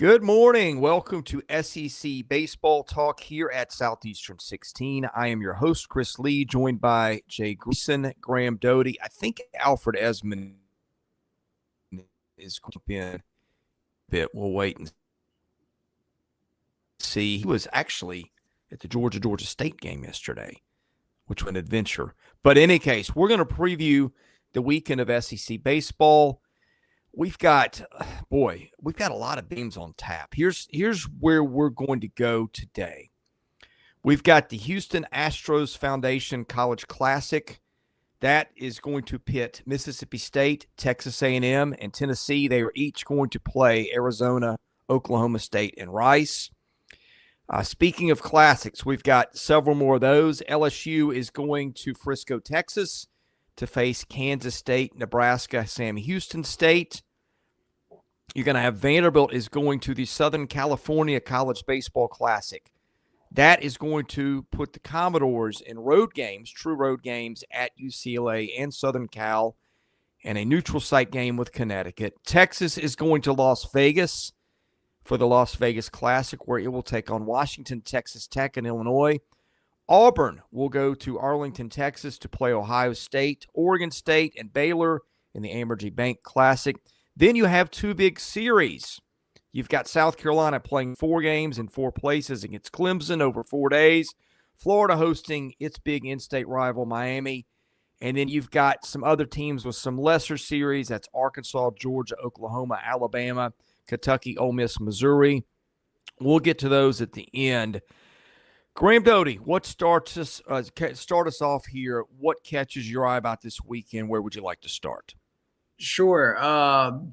Good morning. Welcome to SEC Baseball Talk here at Southeastern 16. I am your host, Chris Lee, joined by Jay Greeson, Graham Doty. I think Alfred Ezman is going to be in a bit. We'll wait and see. He was actually at the Georgia State game yesterday, which was an adventure. But in any case, we're going to preview the weekend of SEC baseball. We've got a lot of games on tap. Here's where we're going to go today. We've got the Houston Astros Foundation College Classic. That is going to pit Mississippi State, Texas A&M, and Tennessee. They are each going to play Arizona, Oklahoma State, and Rice. Speaking of classics, we've got several more of those. LSU is going to Frisco, Texas, to face Kansas State, Nebraska, Sam Houston State. You're going to have Vanderbilt is going to the Southern California College Baseball Classic. That is going to put the Commodores in true road games at UCLA and Southern Cal, and a neutral site game with Connecticut. Texas is going to Las Vegas for the Las Vegas Classic, where it will take on Washington, Texas Tech, and Illinois. Auburn will go to Arlington, Texas to play Ohio State, Oregon State, and Baylor in the Amergy Bank Classic. Then you have two big series. You've got South Carolina playing 4 games in 4 places against Clemson over 4 days. Florida hosting its big in-state rival, Miami. And then you've got some other teams with some lesser series. That's Arkansas, Georgia, Oklahoma, Alabama, Kentucky, Ole Miss, Missouri. We'll get to those at the end. Graham Doty, what start us off here? What catches your eye about this weekend? Where would you like to start? Sure.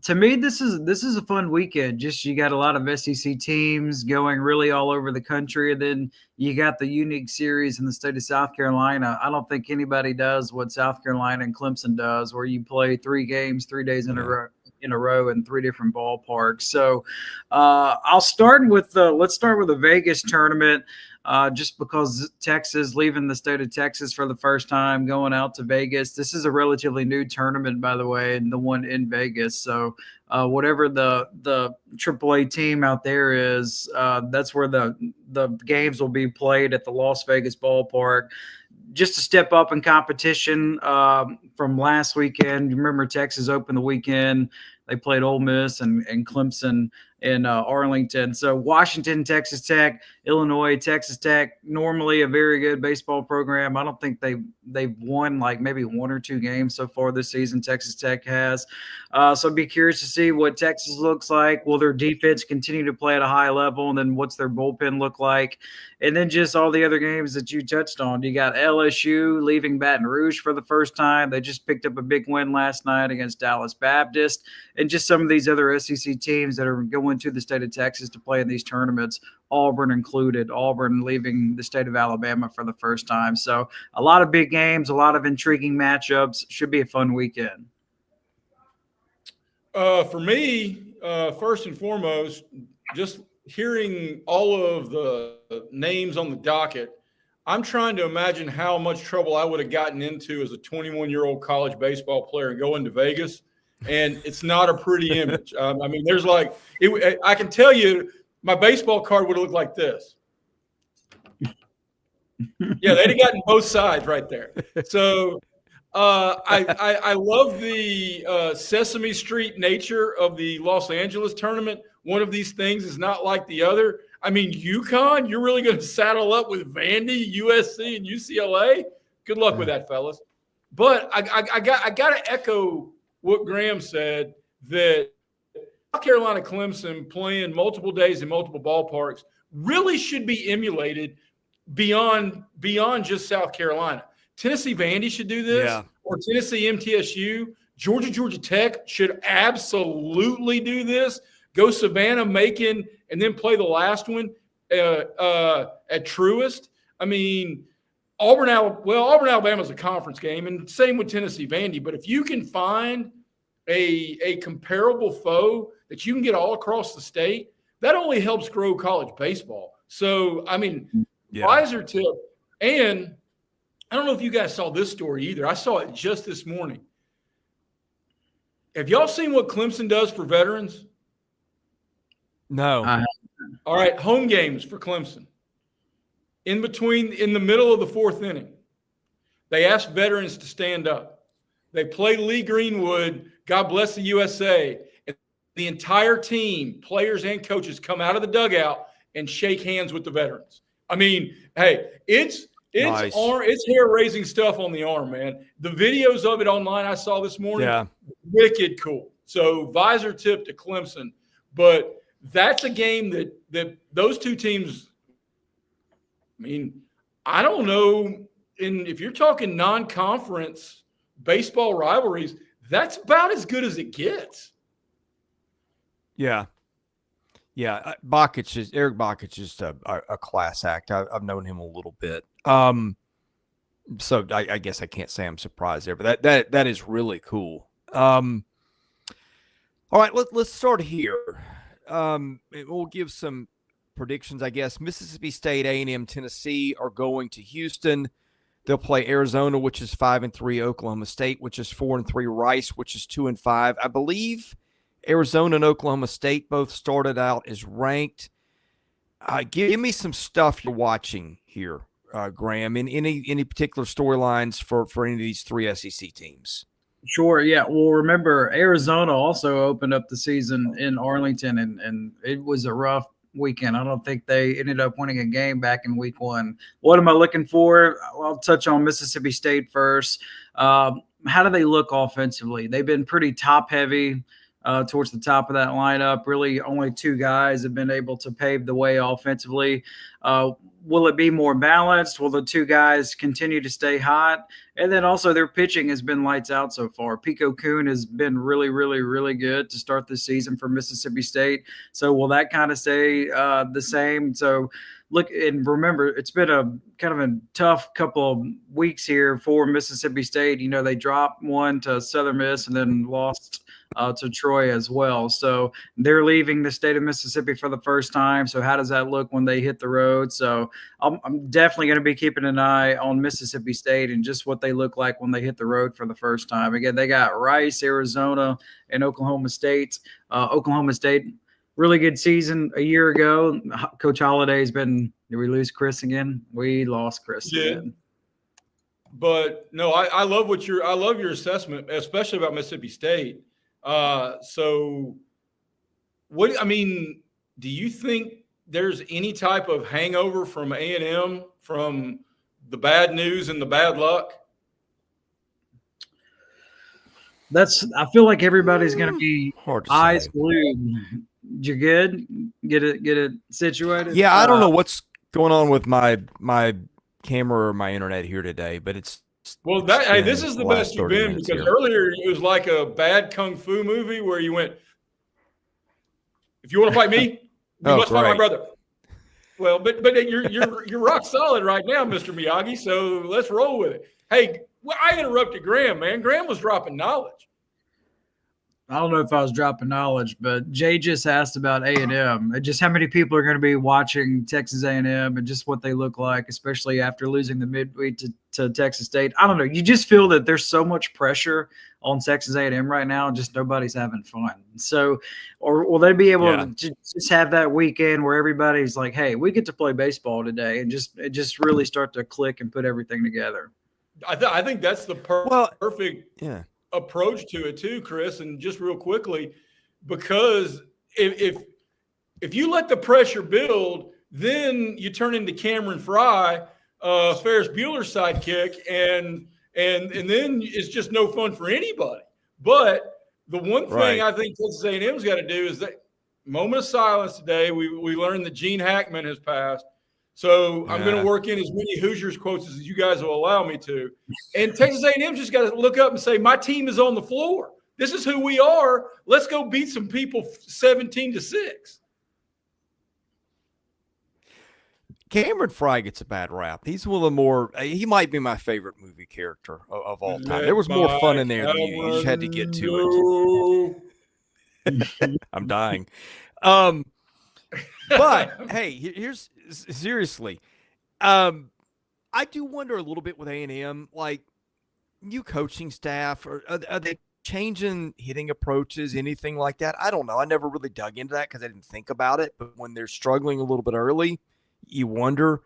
To me, this is a fun weekend. Just you got a lot of SEC teams going really all over the country, and then you got the unique series in the state of South Carolina. I don't think anybody does what South Carolina and Clemson does, where you play 3 games 3 days in a row in 3 different ballparks. So let's start with the Vegas tournament. Just because Texas leaving the state of Texas for the first time, going out to Vegas. This is a relatively new tournament, by the way, and the one in Vegas. So whatever the AAA team out there is, that's where the games will be played at the Las Vegas ballpark. Just to step up in competition from last weekend. You remember Texas opened the weekend. They played Ole Miss and Clemson in Arlington. So Washington, Texas Tech, Illinois, Texas Tech, normally a very good baseball program. I don't think they've won like maybe 1 or 2 games so far this season, Texas Tech has. So I'd be curious to see what Texas looks like. Will their defense continue to play at a high level? And then what's their bullpen look like? And then just all the other games that you touched on. You got LSU leaving Baton Rouge for the first time. They just picked up a big win last night against Dallas Baptist. And just some of these other SEC teams that are going to the state of Texas to play in these tournaments, Auburn included. Auburn leaving the state of Alabama for the first time. So a lot of big games, a lot of intriguing matchups. Should be a fun weekend. For me, first and foremost, just hearing all of the names on the docket, I'm trying to imagine how much trouble I would have gotten into as a 21-year-old college baseball player going to Vegas. And it's not a pretty image. I mean, there's like I can tell you my baseball card would have looked like this. Yeah, they'd have gotten both sides right there. So I love the Sesame Street nature of the Los Angeles tournament. One of these things is not like the other. I mean, UConn, you're really going to saddle up with Vandy, USC, and UCLA? Good luck with that, fellas. But I got to echo what Graham said, that South Carolina Clemson playing multiple days in multiple ballparks really should be emulated beyond just South Carolina. Tennessee Vandy should do this, or Tennessee MTSU. Georgia Tech should absolutely do this. Go Savannah, Macon, and then play the last one at Truist. I mean, Auburn, Alabama is a conference game, and same with Tennessee Vandy. But if you can find a comparable foe that you can get all across the state, that only helps grow college baseball. So, I mean, Wiser tip. And I don't know if you guys saw this story either. I saw it just this morning. Have y'all seen what Clemson does for veterans? No. All right, home games for Clemson. In the middle of the fourth inning, they asked veterans to stand up. They play Lee Greenwood, God bless the USA. And the entire team, players and coaches, come out of the dugout and shake hands with the veterans. I mean, hey, it's Nice. it's hair-raising stuff on the arm, man. The videos of it online I saw this morning, wicked cool. So visor tip to Clemson. But that's a game that those two teams, I mean, I don't know. If you're talking non-conference baseball rivalries, that's about as good as it gets. Yeah. Yeah. Eric Bakich is a class act. I've known him a little bit. So I guess I can't say I'm surprised there, but that is really cool. All right, let's start here. We'll give some predictions, I guess. Mississippi State, A&M, Tennessee are going to Houston. They'll play Arizona, which is 5-3, Oklahoma State, which is 4-3, Rice, which is 2-5. I believe Arizona and Oklahoma State both started out as ranked. Give me some stuff you're watching here, Graham. In any particular storylines for any of these three SEC teams? Sure. Yeah. Well, remember, Arizona also opened up the season in Arlington, and it was a rough weekend. I don't think they ended up winning a game back in week one. What am I looking for? I'll touch on Mississippi State first. How do they look offensively? They've been pretty top heavy towards the top of that lineup. Really only two guys have been able to pave the way offensively. Will it be more balanced? Will the two guys continue to stay hot? And then also their pitching has been lights out so far. Pico Kuhn has been really, really, really good to start the season for Mississippi State. So will that kind of stay the same? So look, and remember, it's been a kind of a tough couple of weeks here for Mississippi State. You know, they dropped one to Southern Miss and then lost to Troy as well. So they're leaving the state of Mississippi for the first time. So how does that look when they hit the road? So I'm definitely going to be keeping an eye on Mississippi State and just what they look like when they hit the road for the first time. Again, they got Rice, Arizona, and Oklahoma State. Oklahoma State, really good season a year ago. Coach Holliday's been – did we lose Chris again? We lost Chris again. But no, I love your assessment, especially about Mississippi State. So do you think there's any type of hangover from A&M from the bad news and the bad luck? I feel like everybody's going to be eyes say. glued. You good? Get it situated? Yeah, I don't know what's going on with my camera or my internet here today, but it's well. This is the best you've been because earlier it was like a bad kung fu movie where you went, "If you want to fight me, you must fight my brother." Well, but you're rock solid right now, Mr. Miyagi. So let's roll with it. Hey, I interrupted Graham, man. Graham was dropping knowledge. I don't know if I was dropping knowledge, but Jay just asked about A&M and just how many people are going to be watching Texas A&M and just what they look like, especially after losing the midweek to Texas State. I don't know. You just feel that there's so much pressure on Texas A&M right now, just nobody's having fun. So, or will they be able to just have that weekend where everybody's like, hey, we get to play baseball today and just really start to click and put everything together? I think that's the perfect approach to it too, Chris. And just real quickly, because if you let the pressure build, then you turn into Cameron Fry, Ferris Bueller's sidekick, and then it's just no fun for anybody. But the one thing I think Texas A&M's got to do is that moment of silence today. We learned that Gene Hackman has passed. So I'm going to work in as many Hoosiers quotes as you guys will allow me to. And Texas A&M just got to look up and say, my team is on the floor. This is who we are. Let's go beat some people 17-6. Cameron Fry gets a bad rap. He's one of the more – he might be my favorite movie character of all time. There was more fun in there than you just had to get to it. I'm dying. But, hey, here's – seriously, I do wonder a little bit with A&M, like, new coaching staff, are they changing hitting approaches, anything like that? I don't know. I never really dug into that because I didn't think about it. But when they're struggling a little bit early, you wonder.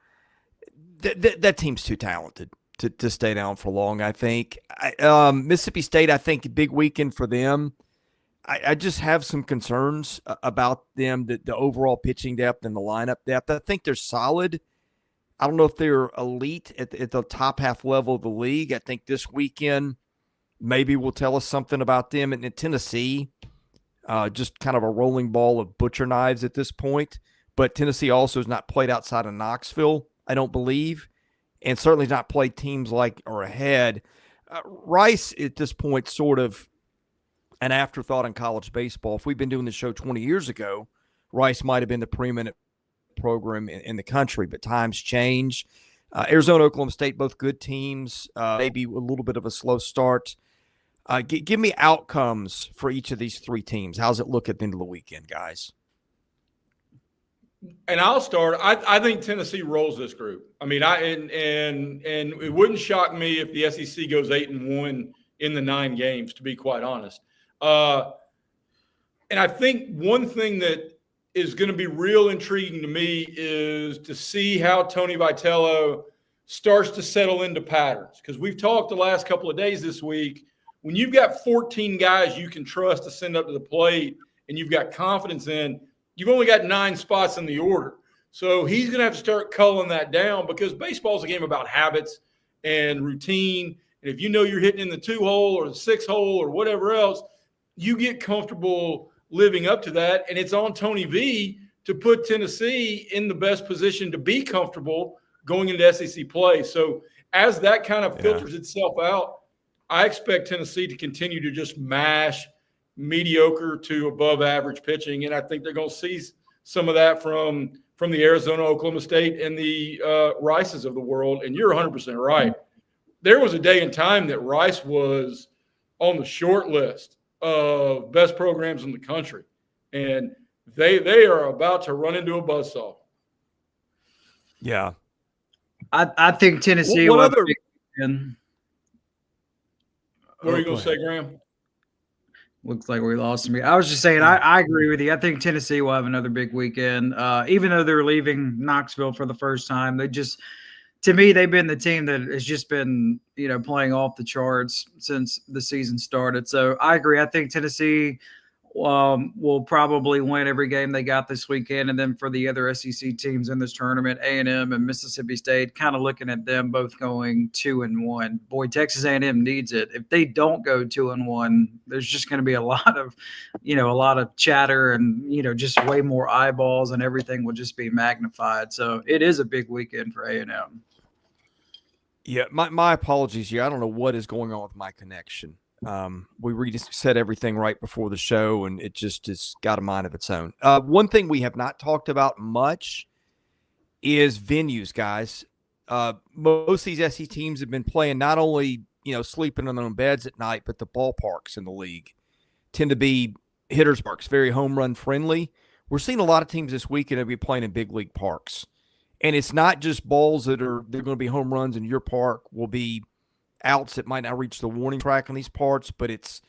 That team's too talented to stay down for long, I think. Mississippi State, I think, a big weekend for them. I just have some concerns about them, the overall pitching depth and the lineup depth. I think they're solid. I don't know if they're elite at the top half level of the league. I think this weekend maybe will tell us something about them. And in Tennessee, just kind of a rolling ball of butcher knives at this point. But Tennessee also has not played outside of Knoxville, I don't believe, and certainly not played teams like or ahead. Rice at this point sort of an afterthought in college baseball. If we'd been doing the show 20 years ago, Rice might have been the preeminent program in the country, but times change. Arizona, Oklahoma State, both good teams, maybe a little bit of a slow start. Give me outcomes for each of these three teams. How's it look at the end of the weekend, guys? And I'll start. I think Tennessee rolls this group. I mean, and it wouldn't shock me if the SEC goes 8-1 in the 9 games, to be quite honest. And I think one thing that is going to be real intriguing to me is to see how Tony Vitello starts to settle into patterns. Because we've talked the last couple of days this week, when you've got 14 guys you can trust to send up to the plate and you've got confidence in, you've only got 9 spots in the order. So he's going to have to start culling that down because baseball is a game about habits and routine. And if you know you're hitting in the 2-hole or the 6-hole or whatever else, you get comfortable living up to that. And it's on Tony V to put Tennessee in the best position to be comfortable going into SEC play. So as that kind of filters itself out, I expect Tennessee to continue to just mash mediocre to above average pitching. And I think they're going to see some of that from the Arizona, Oklahoma State, and the Rices of the world. And you're 100% right. There was a day and time that Rice was on the short list of best programs in the country. And they are about to run into a buzzsaw. Yeah. I think Tennessee What will other, win. What are you going to say, Graham? Looks like we lost me. I was just saying, I agree with you. I think Tennessee will have another big weekend. Even though they're leaving Knoxville for the first time, to me, they've been the team that has just been, playing off the charts since the season started. So I agree. I think Tennessee will probably win every game they got this weekend. And then for the other SEC teams in this tournament, A&M and Mississippi State, kind of looking at them both going 2-1. Boy, Texas A&M needs it. If they don't go 2-1, there's just going to be a lot of chatter and, just way more eyeballs and everything will just be magnified. So it is a big weekend for A&M. Yeah, my apologies here. I don't know what is going on with my connection. We said everything right before the show, and it just has got a mind of its own. One thing we have not talked about much is venues, guys. Most of these SEC teams have been playing not only, sleeping in their own beds at night, but the ballparks in the league tend to be hitters' parks, very home run friendly. We're seeing a lot of teams this weekend that be playing in big league parks. And it's not just balls they're going to be home runs in your park will be outs that might not reach the warning track on these parts, but it's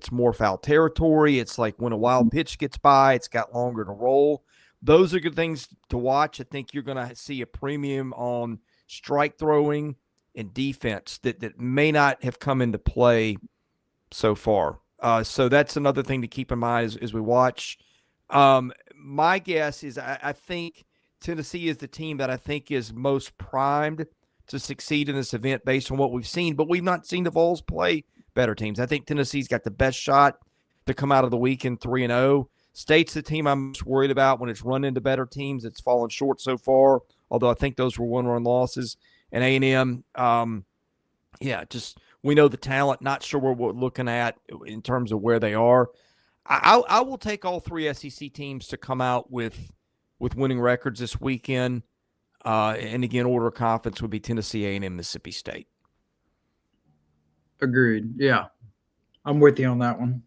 more foul territory. It's like when a wild pitch gets by, it's got longer to roll. Those are good things to watch. I think you're going to see a premium on strike throwing and defense that may not have come into play so far. So that's another thing to keep in mind as we watch. My guess is I think Tennessee is the team that I think is most primed to succeed in this event based on what we've seen, but we've not seen the Vols play better teams. I think Tennessee's got the best shot to come out of the weekend 3-0. State's the team I'm most worried about when it's run into better teams. It's fallen short so far, although I think those were one-run losses. And A&M, we know the talent, not sure what we're looking at in terms of where they are. I will take all three SEC teams to come out with winning records this weekend. And again, order of confidence would be Tennessee, A&M, Mississippi State. Agreed. Yeah. I'm with you on that one.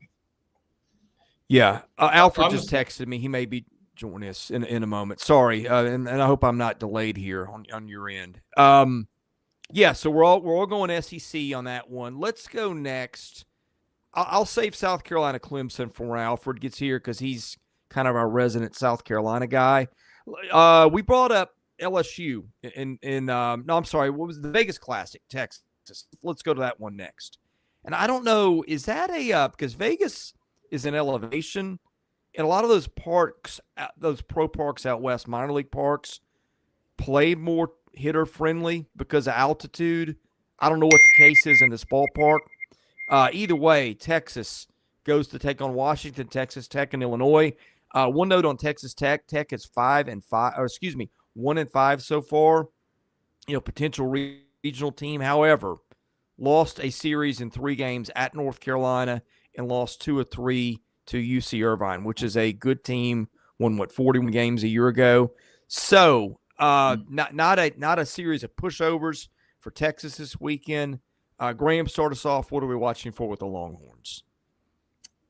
Yeah. Alfred just texted me. He may be joining us in a moment. Sorry. And I hope I'm not delayed here on your end. So we're all going SEC on that one. Let's go next. I'll save South Carolina Clemson for when Alfred gets here because he's kind of our resident South Carolina guy. We brought up LSU no, I'm sorry. What was the Vegas Classic, Texas? Let's go to that one next. And I don't know, is that because Vegas is an elevation, and a lot of those parks, those pro parks out west, minor league parks, play more hitter friendly because of altitude. I don't know what the case is in this ballpark. Either way, Texas goes to take on Washington, Texas Tech, and Illinois. One note on Texas Tech: Tech is 1-5 so far. Potential regional team. However, lost a series in 3 games at North Carolina and lost 2 of 3 to UC Irvine, which is a good team. Won 41 games a year ago. So not a series of pushovers for Texas this weekend. Graham, start us off. What are we watching for with the Longhorns?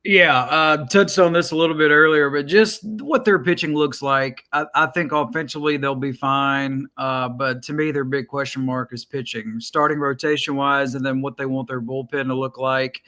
Yeah, touched on this a little bit earlier, but just what their pitching looks like. I think offensively they'll be fine, but to me their big question mark is pitching, starting rotation-wise, and then what they want their bullpen to look like.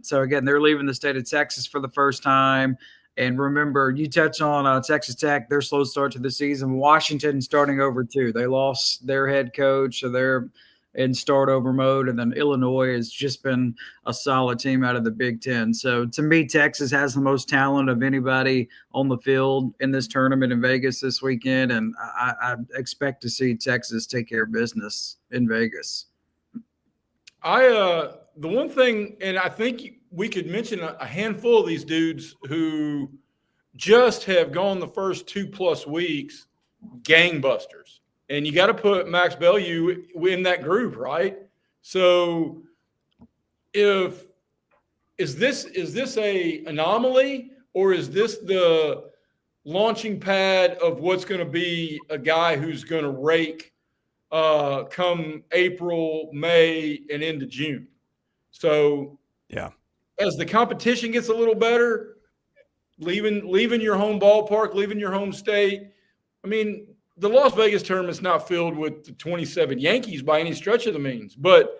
So, again, they're leaving the state of Texas for the first time. And remember, you touched on Texas Tech, their slow start to the season. Washington starting over too. They lost their head coach, so they're in start over mode. And then Illinois has just been a solid team out of the Big Ten. So to me, Texas has the most talent of anybody on the field in this tournament in Vegas this weekend. And I expect to see Texas take care of business in Vegas. The one thing, and I think we could mention a handful of these dudes who just have gone the first 2+ weeks gangbusters. And you got to put Max Bellew in that group, right? So is this a anomaly, or is this the launching pad of what's going to be a guy who's going to rake come April, May, and into June? So yeah, as the competition gets a little better, leaving your home ballpark, leaving your home state, I mean, the Las Vegas tournament's not filled with the 27 Yankees by any stretch of the means, but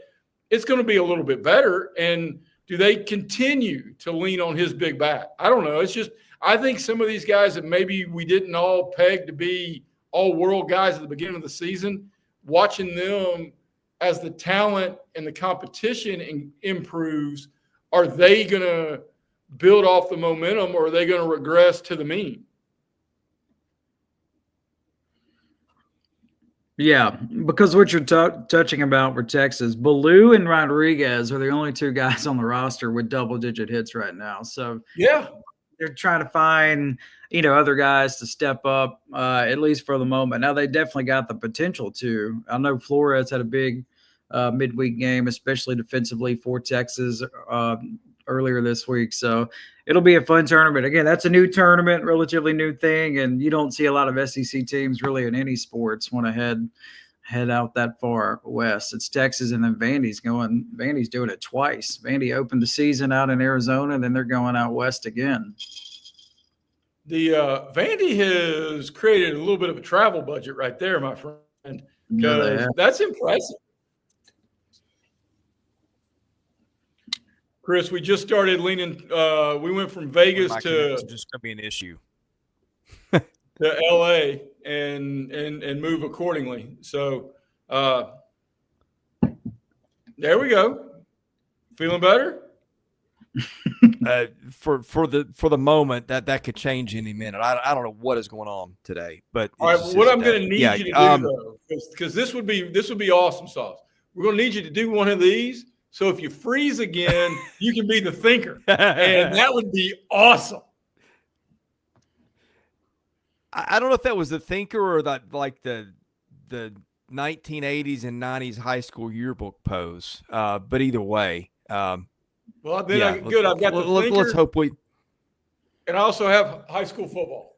it's going to be a little bit better. And do they continue to lean on his big bat? I don't know. It's just, I think some of these guys that maybe we didn't all peg to be all-world guys at the beginning of the season, watching them as the talent and the competition improves, are they going to build off the momentum, or are they going to regress to the mean? Yeah, because what you're touching about for Texas, Bellew and Rodriguez are the only 2 guys on the roster with double-digit hits right now. So yeah, they're trying to find, other guys to step up, at least for the moment. Now, they definitely got the potential to. I know Flores had a big midweek game, especially defensively for Texas earlier this week. So it'll be a fun tournament. Again, that's a new tournament, relatively new thing, and you don't see a lot of SEC teams really in any sports want to head out that far west. It's Texas, and then Vandy's doing it twice. Vandy opened the season out in Arizona, and then they're going out west again. The Vandy has created a little bit of a travel budget right there, my friend, because that's impressive. Chris, we just started leaning. We went from Vegas to just going to be an issue to LA and move accordingly. So there we go. Feeling better? For the moment, that could change any minute. I don't know what is going on today, but all right. What I'm going to need you to do though, because this would be awesome sauce. We're going to need you to do one of these. So if you freeze again, you can be the thinker, and that would be awesome. I don't know if that was the thinker or that like the 1980s and 90s high school yearbook pose. But either way, well, then I've got the thinker. Let's hope we. And I also have high school football.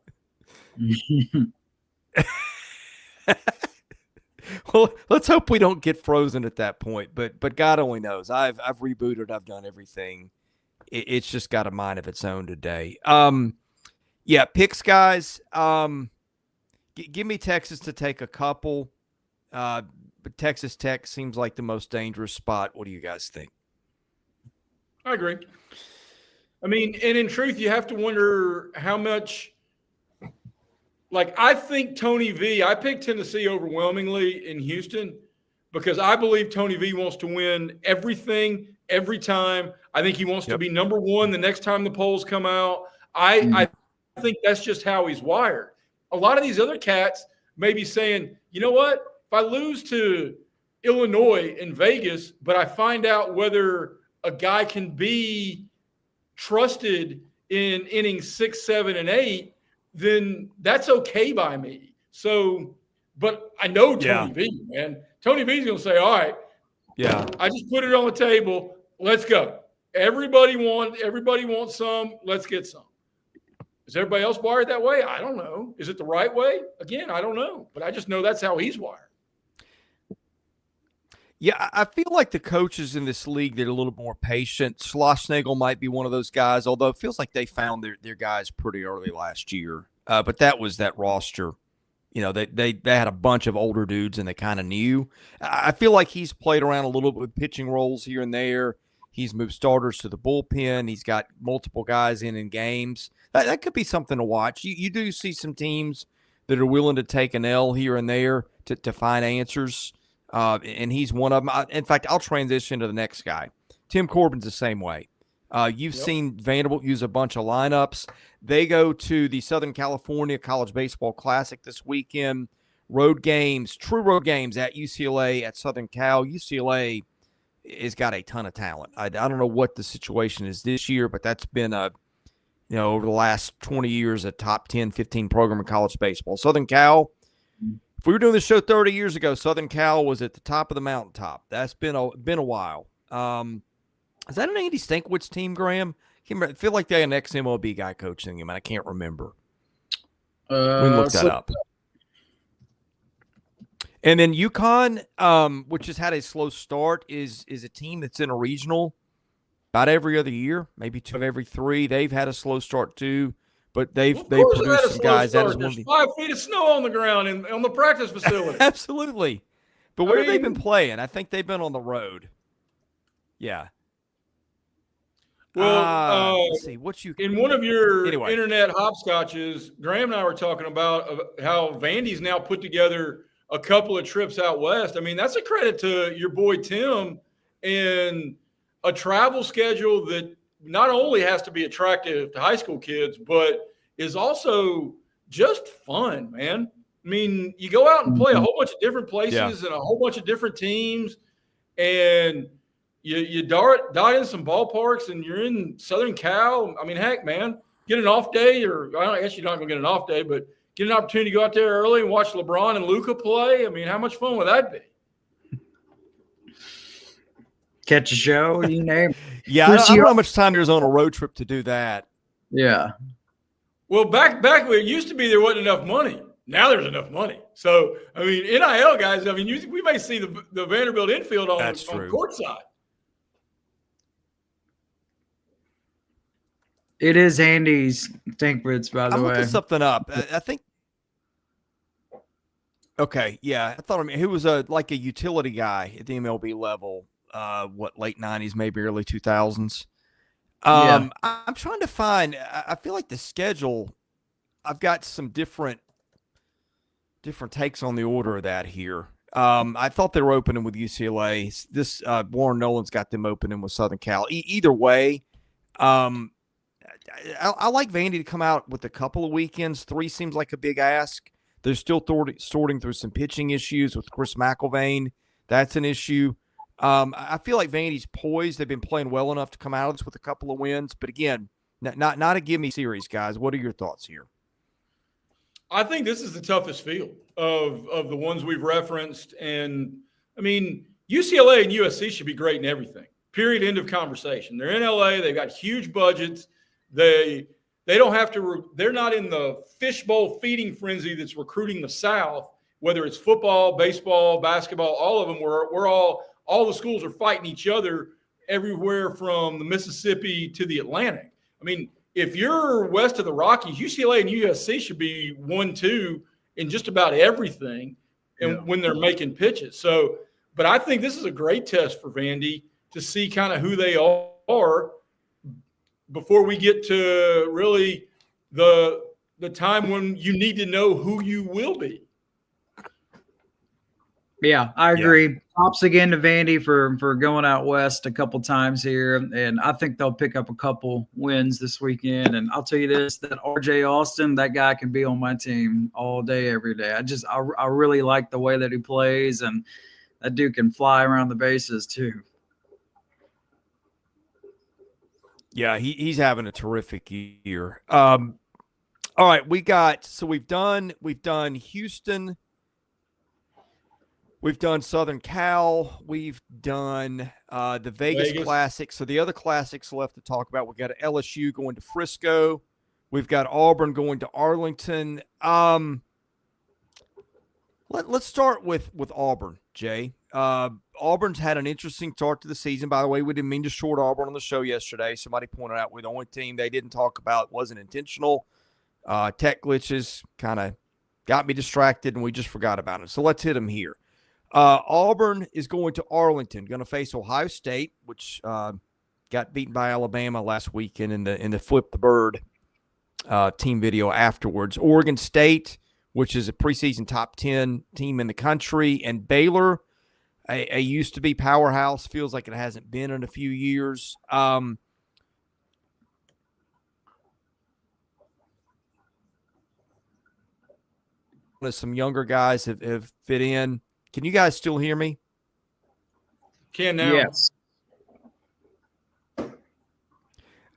Well, let's hope we don't get frozen at that point. But God only knows. I've rebooted. I've done everything. It's just got a mind of its own today. Yeah, picks, guys. Give me Texas to take a couple. But Texas Tech seems like the most dangerous spot. What do you guys think? I agree. I mean, and in truth, you have to wonder how much. Like, I think Tony V, I picked Tennessee overwhelmingly in Houston because I believe Tony V wants to win everything every time. I think he wants to be number one the next time the polls come out. I think that's just how he's wired. A lot of these other cats may be saying, you know what? If I lose to Illinois in Vegas, but I find out whether a guy can be trusted in innings 6, 7, and 8, then that's okay by me. So, but I know Tony V, man. Tony V's going to say, all right, I just put it on the table. Let's go. Everybody wants some. Let's get some. Is everybody else wired that way? I don't know. Is it the right way? Again, I don't know. But I just know that's how he's wired. Yeah, I feel like the coaches in this league, they're a little more patient. Schlossnagle might be one of those guys, although it feels like they found their guys pretty early last year. But that was that roster. You know, they had a bunch of older dudes, and they kind of knew. I feel like he's played around a little bit with pitching roles here and there. He's moved starters to the bullpen. He's got multiple guys in games. That could be something to watch. You do see some teams that are willing to take an L here and there to find answers. And he's one of them. In fact, I'll transition to the next guy. Tim Corbin's the same way. You've seen Vanderbilt use a bunch of lineups. They go to the Southern California College Baseball Classic this weekend. Road games, true road games at UCLA, at Southern Cal. UCLA has got a ton of talent. I don't know what the situation is this year, but that's been over the last 20 years, a top 10, 15 program in college baseball. Southern Cal, if we were doing this show 30 years ago, Southern Cal was at the top of the mountaintop. That's been a while. Is that an Andy Stankiewicz team, Graham? I feel like they had an ex-MLB guy coaching him, and I can't remember. We looked that up. And then UConn, which has had a slow start, is a team that's in a regional about every other year, maybe 2 of every 3. They've had a slow start too, but they've produced some guys. That is There's 5 feet of snow on the ground and on the practice facility. Absolutely. But where have they been playing? I think they've been on the road. Yeah. Well, let's see. In one of your internet hopscotches, Graham and I were talking about how Vandy's now put together a couple of trips out west. I mean, that's a credit to your boy Tim and a travel schedule that not only has to be attractive to high school kids, but is also just fun, man. I mean, you go out and play a whole bunch of different places and a whole bunch of different teams, and you dot in some ballparks, and you're in Southern Cal. I mean, heck, man, get an off day, or I guess you're not going to get an off day, but get an opportunity to go out there early and watch LeBron and Luka play. I mean, how much fun would that be? Catch a show, you name it. Yeah, I don't know how much time there's on a road trip to do that. Yeah. Well, back where it used to be, there wasn't enough money. Now there's enough money. So, I mean, NIL guys, I mean, we may see the Vanderbilt infield on courtside. It is Andy's Stankiewicz, by the way. I'm looking something up. I think. Okay, yeah. I thought he was like a utility guy at the MLB level. Late 90s, maybe early 2000s. I'm trying to find. I feel like the schedule. I've got some different takes on the order of that here. I thought they were opening with UCLA. This Warren Nolan's got them opening with Southern Cal. Either way, I like Vandy to come out with a couple of weekends. 3 seems like a big ask. They're still sorting through some pitching issues with Chris McIlvain. That's an issue. I feel like Vandy's poised. They've been playing well enough to come out of this with a couple of wins. But again, not a gimme series, guys. What are your thoughts here? I think this is the toughest field of the ones we've referenced. And, I mean, UCLA and USC should be great in everything. Period, end of conversation. They're in LA. They've got huge budgets. They don't have to they're not in the fishbowl feeding frenzy that's recruiting the South, whether it's football, baseball, basketball, all of them. We're all the schools are fighting each other everywhere from the Mississippi to the Atlantic. I mean, if you're west of the Rockies, UCLA and USC should be 1-2 in just about everything when they're making pitches. So, but I think this is a great test for Vandy to see kind of who they are are before we get to really the time when you need to know who you will be. Yeah, I agree. Yeah. Props again to Vandy for going out west a couple times here, and I think they'll pick up a couple wins this weekend. And I'll tell you this, that RJ Austin, that guy can be on my team all day, every day. I really like the way that he plays, and that dude can fly around the bases too. Yeah, he's having a terrific year. All right, we've done Houston. We've done Southern Cal. We've done the Vegas Classic. So the other classics left to talk about, we've got LSU going to Frisco. We've got Auburn going to Arlington. Let's start with Auburn, Jay. Auburn's had an interesting start to the season. By the way, we didn't mean to short Auburn on the show yesterday. Somebody pointed out we're the only team they didn't talk about. Wasn't intentional. Tech glitches kind of got me distracted, and we just forgot about it. So let's hit them here. Auburn is going to Arlington, going to face Ohio State, which got beaten by Alabama last weekend in the Flip the Bird team video afterwards. Oregon State, which is a preseason top 10 team in the country, and Baylor, a used-to-be powerhouse, feels like it hasn't been in a few years. Some younger guys have fit in. Can you guys still hear me? Can now. Yes.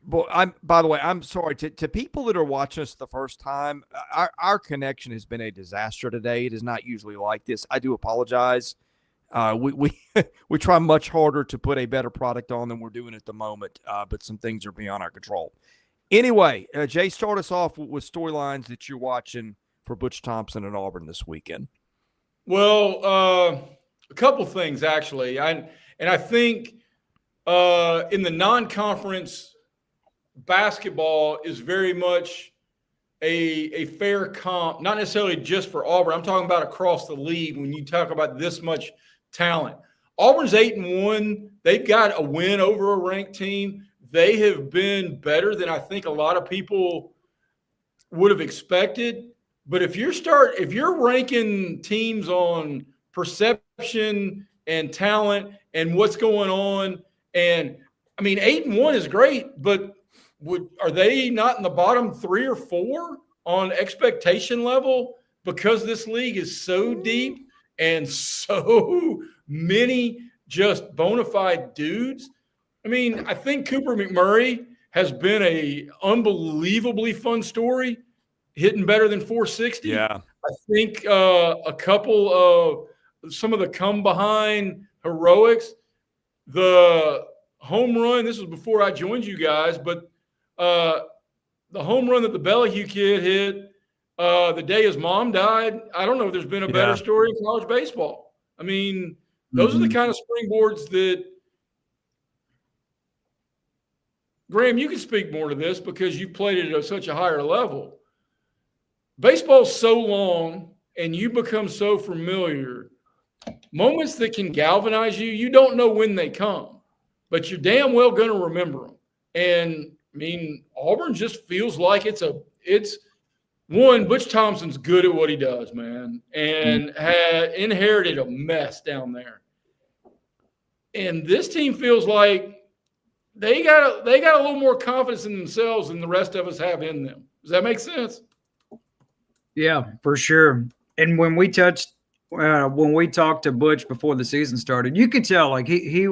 Well, by the way, I'm sorry to people that are watching us the first time. Our connection has been a disaster today. It is not usually like this. I do apologize. We try much harder to put a better product on than we're doing at the moment, but some things are beyond our control. Anyway, Jay, start us off with storylines that you're watching for Butch Thompson and Auburn this weekend. Well, a couple things actually. I think in the non-conference, basketball is very much a fair comp, not necessarily just for Auburn. I'm talking about across the league when you talk about this much talent. Auburn's 8-1. They've got a win over a ranked team. They have been better than I think a lot of people would have expected. But if you're ranking teams on perception and talent and what's going on, and I mean 8-1 is great, but are they not in the bottom 3 or 4 on expectation level because this league is so deep and so many just bona fide dudes? I mean, I think Cooper McMurray has been a unbelievably fun story. Hitting better than 460. Yeah. I think a couple of some of the come behind heroics, the home run, this was before I joined you guys, but the home run that the Bellahue kid hit the day his mom died, I don't know if there's been a better story in college baseball. I mean, those are the kind of springboards that Graham, you can speak more to this because you've played it at such a higher level. Baseball's so long and you become so familiar. Moments that can galvanize you, you don't know when they come, but you're damn well going to remember them. And I mean, Auburn just feels like it's one, Butch Thompson's good at what he does, man, and had inherited a mess down there. And this team feels like they got a little more confidence in themselves than the rest of us have in them. Does that make sense? Yeah, for sure. And when we talked to Butch before the season started, you could tell like he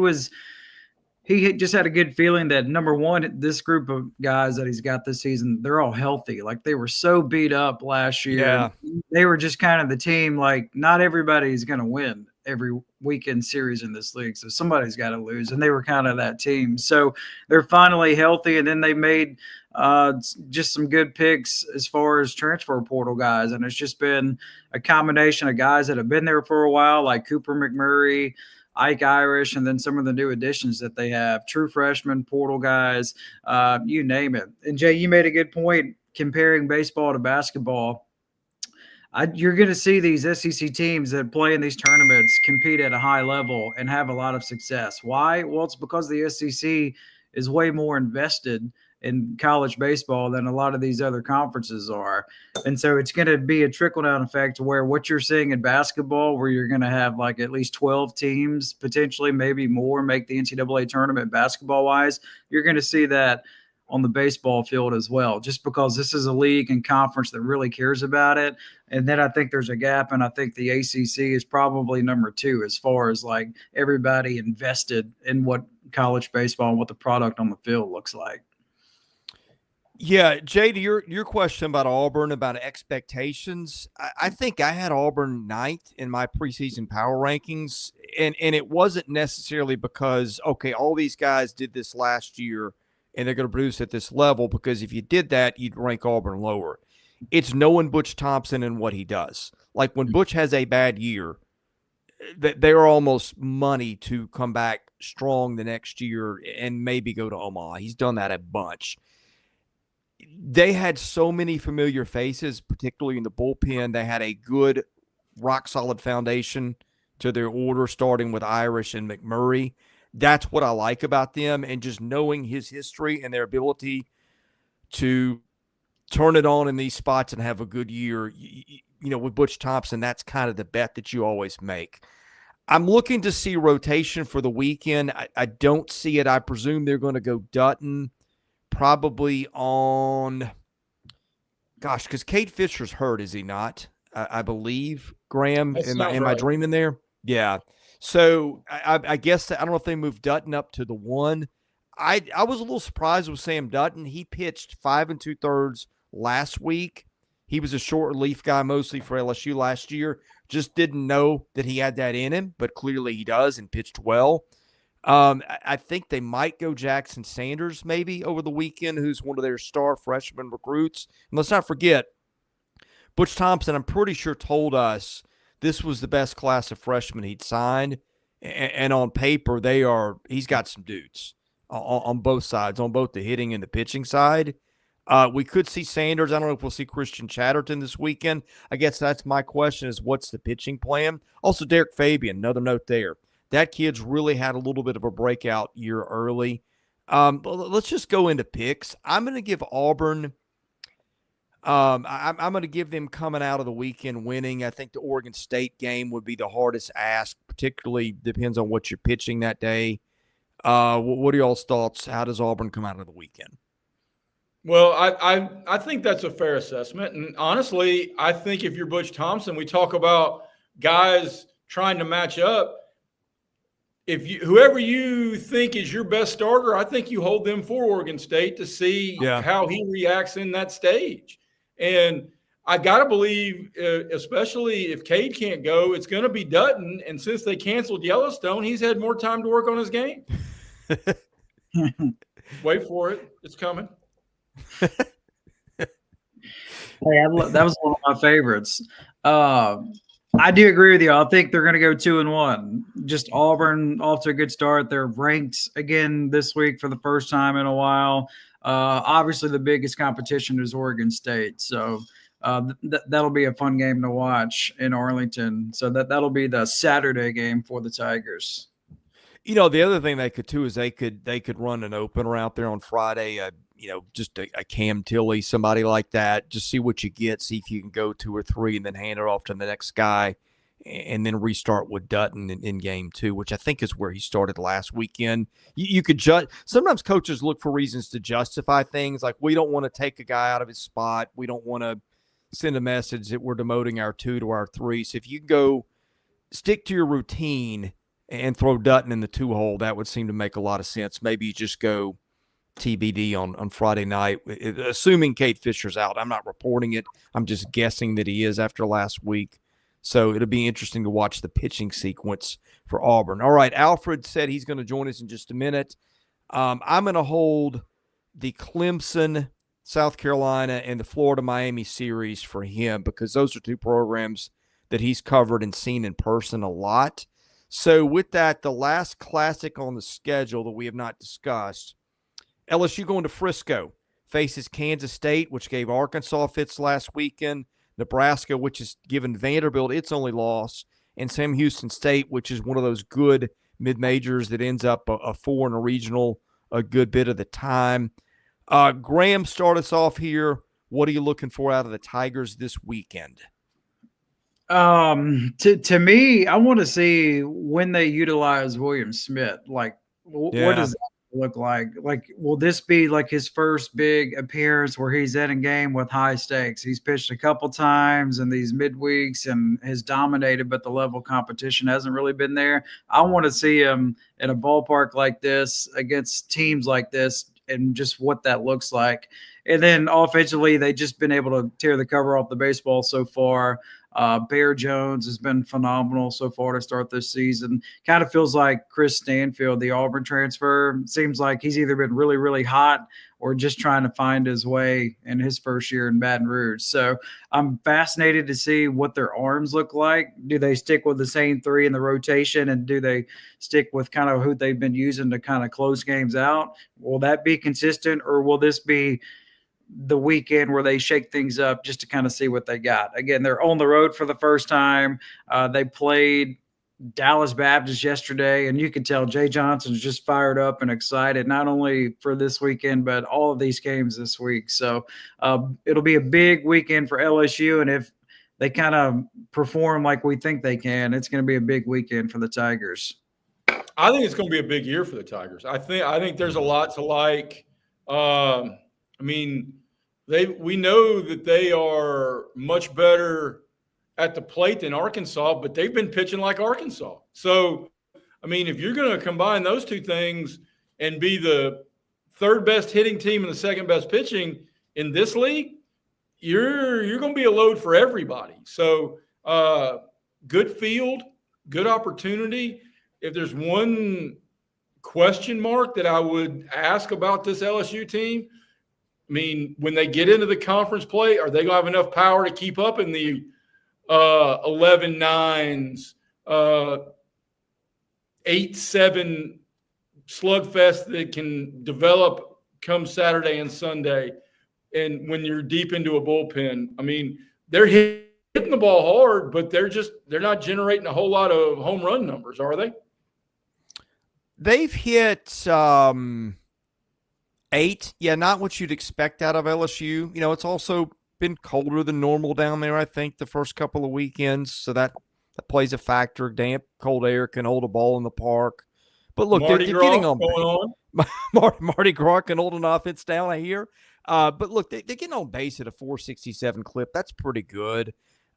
just had a good feeling that number one, this group of guys that he's got this season, they're all healthy. Like they were so beat up last year. Yeah. They were just kind of the team. Like not everybody's going to win every weekend series in this league. So somebody's got to lose. And they were kind of that team. So they're finally healthy. And then they made just some good picks as far as transfer portal guys. And it's just been a combination of guys that have been there for a while, like Cooper McMurray, Ike Irish, and then some of the new additions that they have, true freshmen, portal guys, you name it. And Jay, you made a good point comparing baseball to basketball. You're going to see these SEC teams that play in these tournaments compete at a high level and have a lot of success. Why? Well, it's because the SEC is way more invested in college baseball than a lot of these other conferences are. And so it's going to be a trickle-down effect to where what you're seeing in basketball, where you're going to have like at least 12 teams, potentially maybe more, make the NCAA tournament basketball-wise, you're going to see that on the baseball field as well, just because this is a league and conference that really cares about it. And then I think there's a gap, and I think the ACC is probably number 2 as far as like everybody invested in what college baseball and what the product on the field looks like. Yeah, Jay, to your question about Auburn, about expectations, I think I had Auburn 9th in my preseason power rankings, and it wasn't necessarily because, okay, all these guys did this last year and they're going to produce at this level, because if you did that, you'd rank Auburn lower. It's knowing Butch Thompson and what he does. Like when Butch has a bad year, they're almost money to come back strong the next year and maybe go to Omaha. He's done that a bunch. They had so many familiar faces, particularly in the bullpen. They had a good, rock-solid foundation to their order, starting with Irish and McMurray. That's what I like about them, and just knowing his history and their ability to turn it on in these spots and have a good year. You know, with Butch Thompson, that's kind of the bet that you always make. I'm looking to see rotation for the weekend. I don't see it. I presume they're going to go Dutton probably on – gosh, because Kate Fisher's hurt, is he not? I believe, Graham. Am I dreaming there? Yeah. So I guess – I don't know if they moved Dutton up to the 1. I was a little surprised with Sam Dutton. He pitched 5 2/3 last week. He was a short relief guy mostly for LSU last year. Just didn't know that he had that in him, but clearly he does and pitched well. I think they might go Jackson Sanders maybe over the weekend, who's one of their star freshman recruits. And let's not forget, Butch Thompson, I'm pretty sure, told us this was the best class of freshmen he'd signed. And on paper, he's got some dudes on both sides, on both the hitting and the pitching side. We could see Sanders. I don't know if we'll see Christian Chatterton this weekend. I guess that's my question, is what's the pitching plan? Also, Derek Fabian, another note there. That kid's really had a little bit of a breakout year early. Let's just go into picks. I'm going to give Auburn I'm going to give them coming out of the weekend winning. I think the Oregon State game would be the hardest ask, particularly depends on what you're pitching that day. What are y'all's thoughts? How does Auburn come out of the weekend? Well, I think that's a fair assessment. And honestly, I think if you're Butch Thompson, we talk about guys trying to match up. Whoever you think is your best starter, I think you hold them for Oregon State to see how he reacts in that stage. And I got to believe, especially if Cade can't go, it's going to be Dutton. And since they canceled Yellowstone, he's had more time to work on his game. Wait for it. It's coming. Hey, that was one of my favorites. I do agree with you. I think they're going to go 2-1. Just Auburn off to a good start. They're ranked again this week for the first time in a while. Obviously, the biggest competition is Oregon State. So that'll be a fun game to watch in Arlington. So that'll be the Saturday game for the Tigers. You know, the other thing they could do is they could run an opener out there on Friday. Just a Cam Tilley, somebody like that. Just see what you get. See if you can go 2 or 3 and then hand it off to the next guy, and then restart with Dutton in game 2, which I think is where he started last weekend. You could judge. Sometimes coaches look for reasons to justify things, like we don't want to take a guy out of his spot. We don't want to send a message that we're demoting our 2 to our 3. So if you go stick to your routine and throw Dutton in the 2 hole, that would seem to make a lot of sense. Maybe you just go TBD on Friday night, assuming Kate Fisher's out. I'm not reporting it. I'm just guessing that he is after last week. So it'll be interesting to watch the pitching sequence for Auburn. All right, Alfred said he's going to join us in just a minute. I'm going to hold the Clemson, South Carolina, and the Florida-Miami series for him because those are 2 programs that he's covered and seen in person a lot. So with that, the last classic on the schedule that we have not discussed, LSU going to Frisco, faces Kansas State, which gave Arkansas fits last weekend, Nebraska, which has given Vanderbilt its only loss, and Sam Houston State, which is one of those good mid-majors that ends up a 4 in a regional a good bit of the time. Graham, start us off here. What are you looking for out of the Tigers this weekend? To me, I want to see when they utilize William Smith. Like, what does that look like? Like, will this be like his first big appearance where he's in a game with high stakes? He's pitched a couple times in these midweeks and has dominated, but the level of competition hasn't really been there. I want to see him in a ballpark like this against teams like this and just what that looks like. And then offensively, they've just been able to tear the cover off the baseball so far. Bear Jones has been phenomenal so far to start this season. Kind of feels like Chris Stanfield, the Auburn transfer. Seems like he's either been really, really hot or just trying to find his way in his first year in Baton Rouge. So I'm fascinated to see what their arms look like. Do they stick with the same three in the rotation, and do they stick with kind of who they've been using to kind of close games out? Will that be consistent, or will this be the weekend where they shake things up just to kind of see what they got? Again, they're on the road for the first time. They played Dallas Baptist yesterday, and you can tell Jay Johnson's just fired up and excited, not only for this weekend, but all of these games this week. So it'll be a big weekend for LSU. And if they kind of perform like we think they can, it's going to be a big weekend for the Tigers. I think it's going to be a big year for the Tigers. I think there's a lot to like. I mean, we know that they are much better at the plate than Arkansas, but they've been pitching like Arkansas. So, I mean, if you're going to combine those two things and be the third best hitting team and the second best pitching in this league, you're going to be a load for everybody. So, good field, good opportunity. If there's one question mark that I would ask about this LSU team, I mean, when they get into the conference play, are they going to have enough power to keep up in the 11-9s, 8-7 slugfest that can develop come Saturday and Sunday? And when you're deep into a bullpen, I mean, they're hitting the ball hard, but they're not generating a whole lot of home run numbers, are they? They've hit 8. Yeah, not what you'd expect out of LSU. You know, it's also been colder than normal down there, I think, the first couple of weekends. So that plays a factor. Damp, cold air can hold a ball in the park. But look, they're getting on. Marty Gras can hold an offense down here. But look, they're getting on base at a 467 clip. That's pretty good.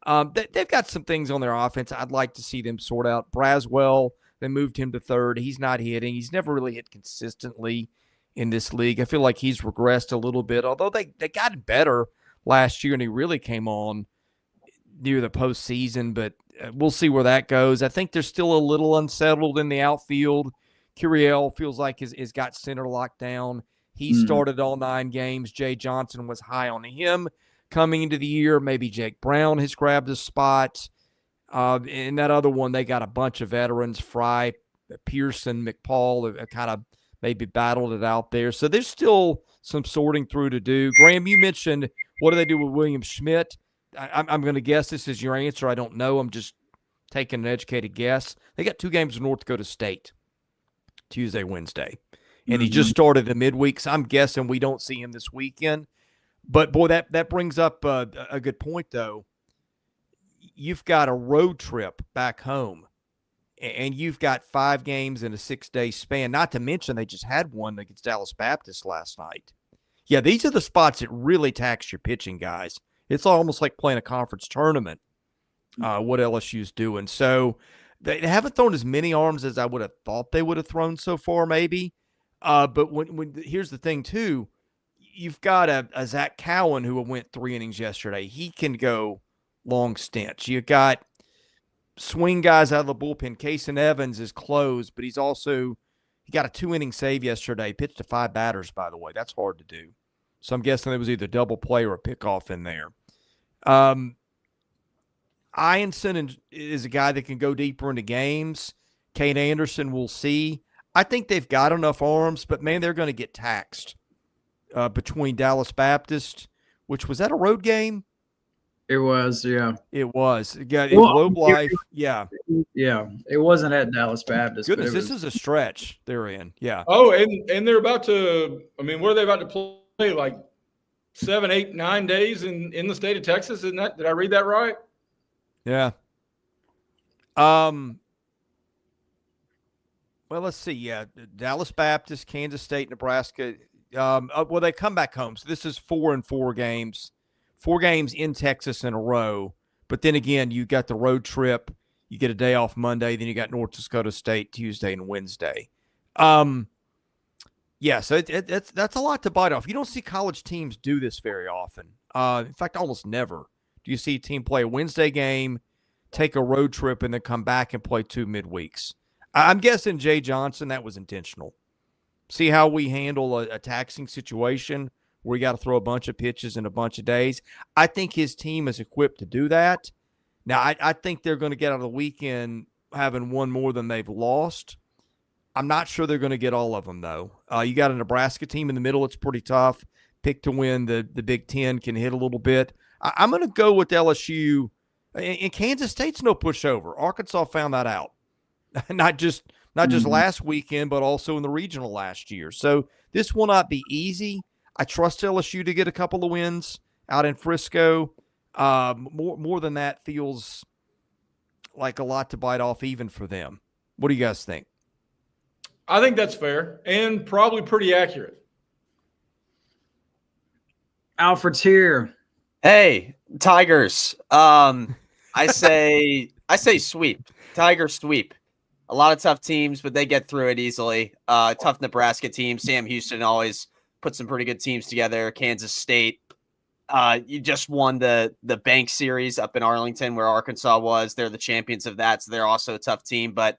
They've got some things on their offense I'd like to see them sort out. Braswell, they moved him to third. He's not hitting. He's never really hit consistently in this league. I feel like he's regressed a little bit, although they got better last year and he really came on near the postseason, but we'll see where that goes. I think they're still a little unsettled in the outfield. Curiel feels like has got center locked down. He started all 9 games. Jay Johnson was high on him coming into the year. Maybe Jake Brown has grabbed a spot. In that other one, they got a bunch of veterans, Fry, Pearson, McPaul, have kind of maybe battled it out there. So there's still some sorting through to do. Graham, you mentioned, what do they do with William Schmidt? I'm going to guess this is your answer. I don't know. I'm just taking an educated guess. They got 2 games with North Dakota State, Tuesday, Wednesday. And he just started the midweek, so I'm guessing we don't see him this weekend. But, boy, that brings up a good point, though. You've got a road trip back home, and you've got 5 games in a 6-day span, not to mention they just had one against Dallas Baptist last night. Yeah, these are the spots that really tax your pitching, guys. It's almost like playing a conference tournament, what LSU's doing. So they haven't thrown as many arms as I would have thought they would have thrown so far, maybe. But when here's the thing, too. You've got a Zach Cowan who went 3 innings yesterday. He can go long stints. You got swing guys out of the bullpen. Kason Evans is closed, but he got a 2-inning save yesterday. Pitched to 5 batters, by the way. That's hard to do. So I'm guessing there was either double play or a pickoff in there. Ianson is a guy that can go deeper into games. Kate Anderson, we'll see. I think they've got enough arms, but, man, they're going to get taxed between Dallas Baptist, which was that a road game? It was, yeah. It was. Got Well, Globe Life. Yeah. Yeah. It wasn't at Dallas Baptist. Goodness, but it was, this is a stretch they're in. Yeah. Oh, and they're about to. I mean, what are they about to play? Like 7, 8, 9 days in the state of Texas? Isn't that? Did I read that right? Yeah. Well, let's see. Yeah, Dallas Baptist, Kansas State, Nebraska. Well, they come back home. So this is 4 games, 4 games in Texas in a row. But then again, you got the road trip. You get a day off Monday. Then you got North Dakota State Tuesday and Wednesday. Yeah, so that's a lot to bite off. You don't see college teams do this very often. In fact, almost never do you see a team play a Wednesday game, take a road trip, and then come back and play 2 midweeks. I'm guessing Jay Johnson, that was intentional. See how we handle a taxing situation where you got to throw a bunch of pitches in a bunch of days. I think his team is equipped to do that. Now, I think they're going to get out of the weekend having won more than they've lost. I'm not sure they're going to get all of them, though. You got a Nebraska team in the middle. It's pretty tough. Pick to win the Big Ten, can hit a little bit. I'm going to go with LSU. And Kansas State's no pushover. Arkansas found that out. Not just last weekend, but also in the regional last year. So this will not be easy. I trust LSU to get a couple of wins out in Frisco. More than that feels like a lot to bite off even for them. What do you guys think? I think that's fair and probably pretty accurate. Alfred's here. Hey, Tigers. I say sweep. Tigers sweep. A lot of tough teams, but they get through it easily. Tough Nebraska team. Sam Houston always put some pretty good teams together. Kansas State. You just won the Bank Series up in Arlington where Arkansas was. They're the champions of that, so they're also a tough team, but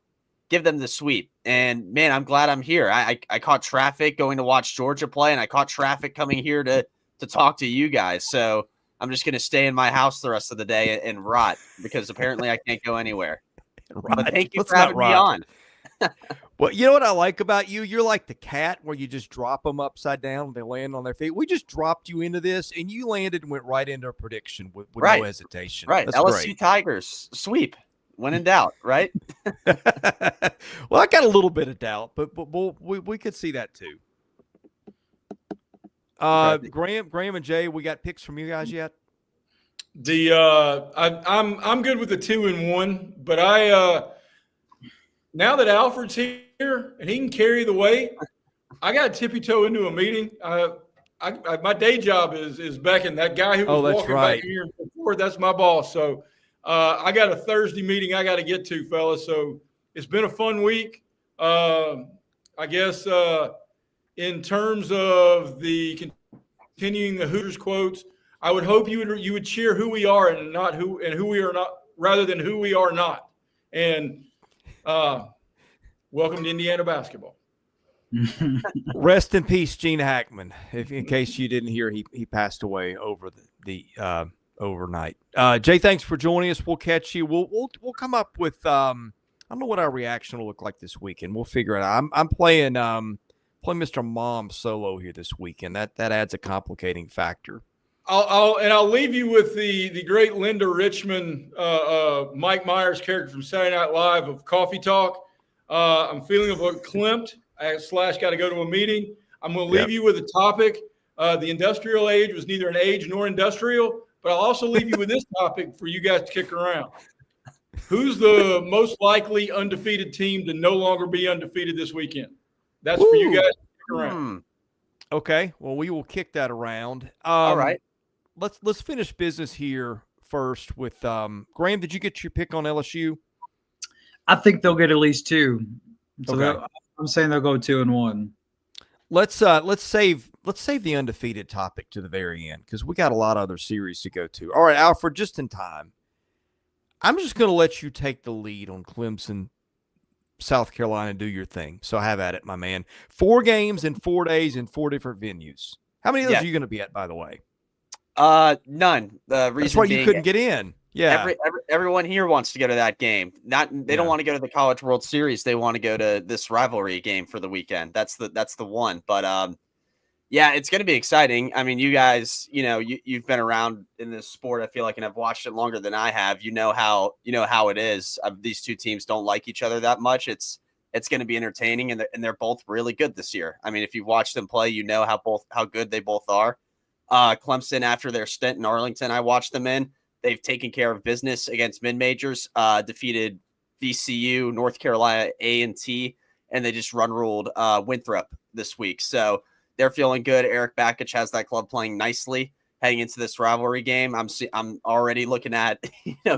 give them the sweep. And, man, I'm glad I'm here. I caught traffic going to watch Georgia play, and I caught traffic coming here to talk to you guys. So I'm just going to stay in my house the rest of the day and rot because apparently I can't go anywhere. But thank you for having me on. Well, you know what I like about you? You're like the cat where you just drop them upside down. They land on their feet. We just dropped you into this, and you landed and went right into a prediction with right. No hesitation. Right. That's LSU great. Tigers sweep. When in doubt, right? Well, I got a little bit of doubt, but we could see that too. Graham and Jay, we got picks from you guys yet? I'm good with the 2-1, but now that Alfred's here and he can carry the weight, I got to tippy toe into a meeting. My day job is Beckin, that guy who was walking back here before. That's my boss. So I got a Thursday meeting I got to get to, fellas. So it's been a fun week. I guess in terms of the continuing the Hooters quotes, I would hope you would cheer who we are and not who we are not, rather than who we are not. And welcome to Indiana basketball. Rest in peace, Gene Hackman. In case you didn't hear, he passed away over the overnight. Jay, thanks for joining us. We'll catch you. We'll come up with I don't know what our reaction will look like this weekend. We'll figure it out. I'm playing Mr. Mom solo here this weekend. That adds a complicating factor. I'll leave you with the great Linda Richmond, Mike Myers character from Saturday Night Live of Coffee Talk. I'm feeling a little klimped. Got to go to a meeting. I'm going to leave you with a topic. The industrial age was neither an age nor industrial, but I'll also leave you with this topic for you guys to kick around. Who's the most likely undefeated team to no longer be undefeated this weekend? That's for you guys to kick around. Okay. Well, we will kick that around. All right. Let's finish business here first with Graham. Did you get your pick on LSU? I think they'll get at least 2. So Okay. I'm saying they'll go 2-1. Let's save the undefeated topic to the very end because we got a lot of other series to go to. All right, Alfred, just in time. I'm just going to let you take the lead on Clemson, South Carolina, do your thing. So have at it, my man. 4 games in 4 days in 4 different venues. How many of those are you going to be at, by the way? None. The reason That's why being, you couldn't get in. Yeah. Everyone here wants to go to that game. They don't want to go to the College World Series. They want to go to this rivalry game for the weekend. That's the one. But Yeah, it's going to be exciting. I mean, you guys, you've been around in this sport, I feel like, and have watched it longer than I have. You know how it is. These two teams don't like each other that much. It's going to be entertaining, and they're both really good this year. I mean, if you've watched them play, you know how good they both are. Clemson, after their stint in Arlington, I watched them in. They've taken care of business against mid-majors, defeated VCU, North Carolina A&T, and they just run-ruled Winthrop this week. So they're feeling good. Eric Bakich has that club playing nicely heading into this rivalry game. I'm already looking at